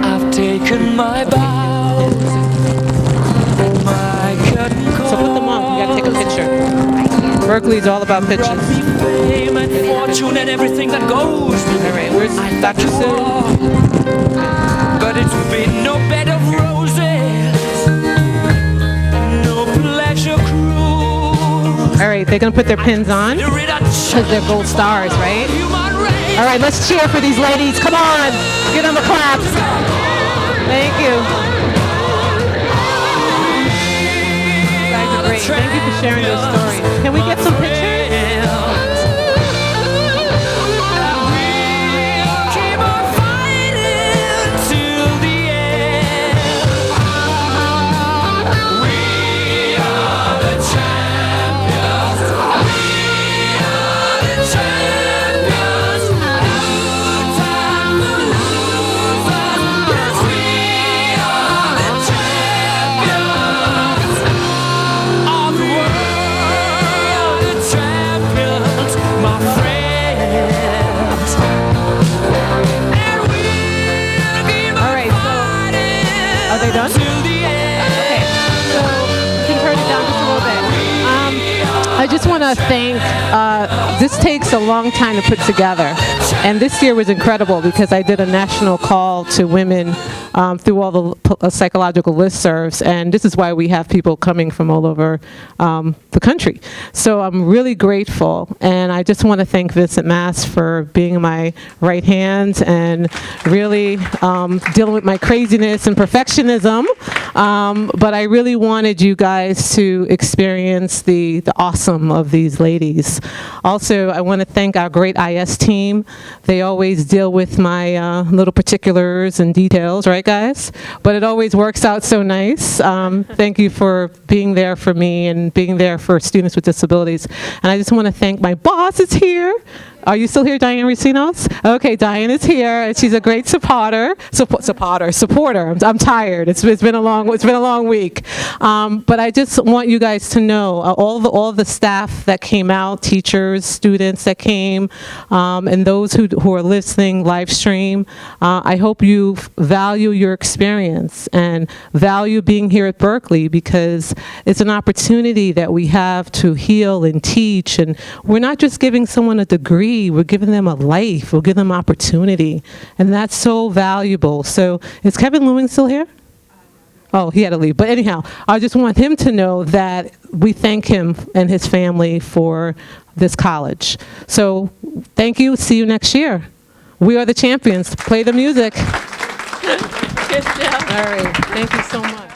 I've taken my vows, my curtain call. So put them on. We gotta take a picture. Berkeley's all about pictures. All Fame and fortune and everything that goes. right, where's Dr. Sue? But it's been no bed of roses, no pleasure cruise. All right, they're gonna put their pins on because they're gold stars, right? All right, let's cheer for these ladies. Come on, give them a clap. Thank you. You guys are great. Thank you for sharing your stories. Can we get some pictures? Keep on fighting till the end. We are the champions. We are the champions. No time for losers, 'cause we are the champions of the world. The champions, my friends. And we'll keep on fighting Are they done? till the end. Okay, so you can turn it down just a little bit. I just want to thank, this takes a long time to put together. And this year was incredible because I did a national call to women through all the psychological listservs. And this is why we have people coming from all over the country. So I'm really grateful. And I just want to thank Vincent Mass for being my right hand and really dealing with my craziness and perfectionism. But I really wanted you guys to experience the awesome of these ladies. Also, I want to thank our great IS team. They always deal with my little particulars and details, right, guys? But it always works out so nice. Thank you for being there for me and being there for students with disabilities. And I just want to thank my boss is here. Are you still here, Diane Racinos? Okay, Diane is here, and she's a great supporter. I'm tired. It's been a long week. But I just want you guys to know all the staff that came out, teachers, students that came, and those who are listening live stream. I hope you value your experience and value being here at Berkeley because it's an opportunity that we have to heal and teach. And we're not just giving someone a degree. We're giving them a life. We're giving them opportunity. And that's so valuable. So is Kevin Lewing still here? Oh, he had to leave. But anyhow, I just want him to know that we thank him and his family for this college. So thank you. See you next year. We are the champions. Play the music. Good job. All right. Thank you so much.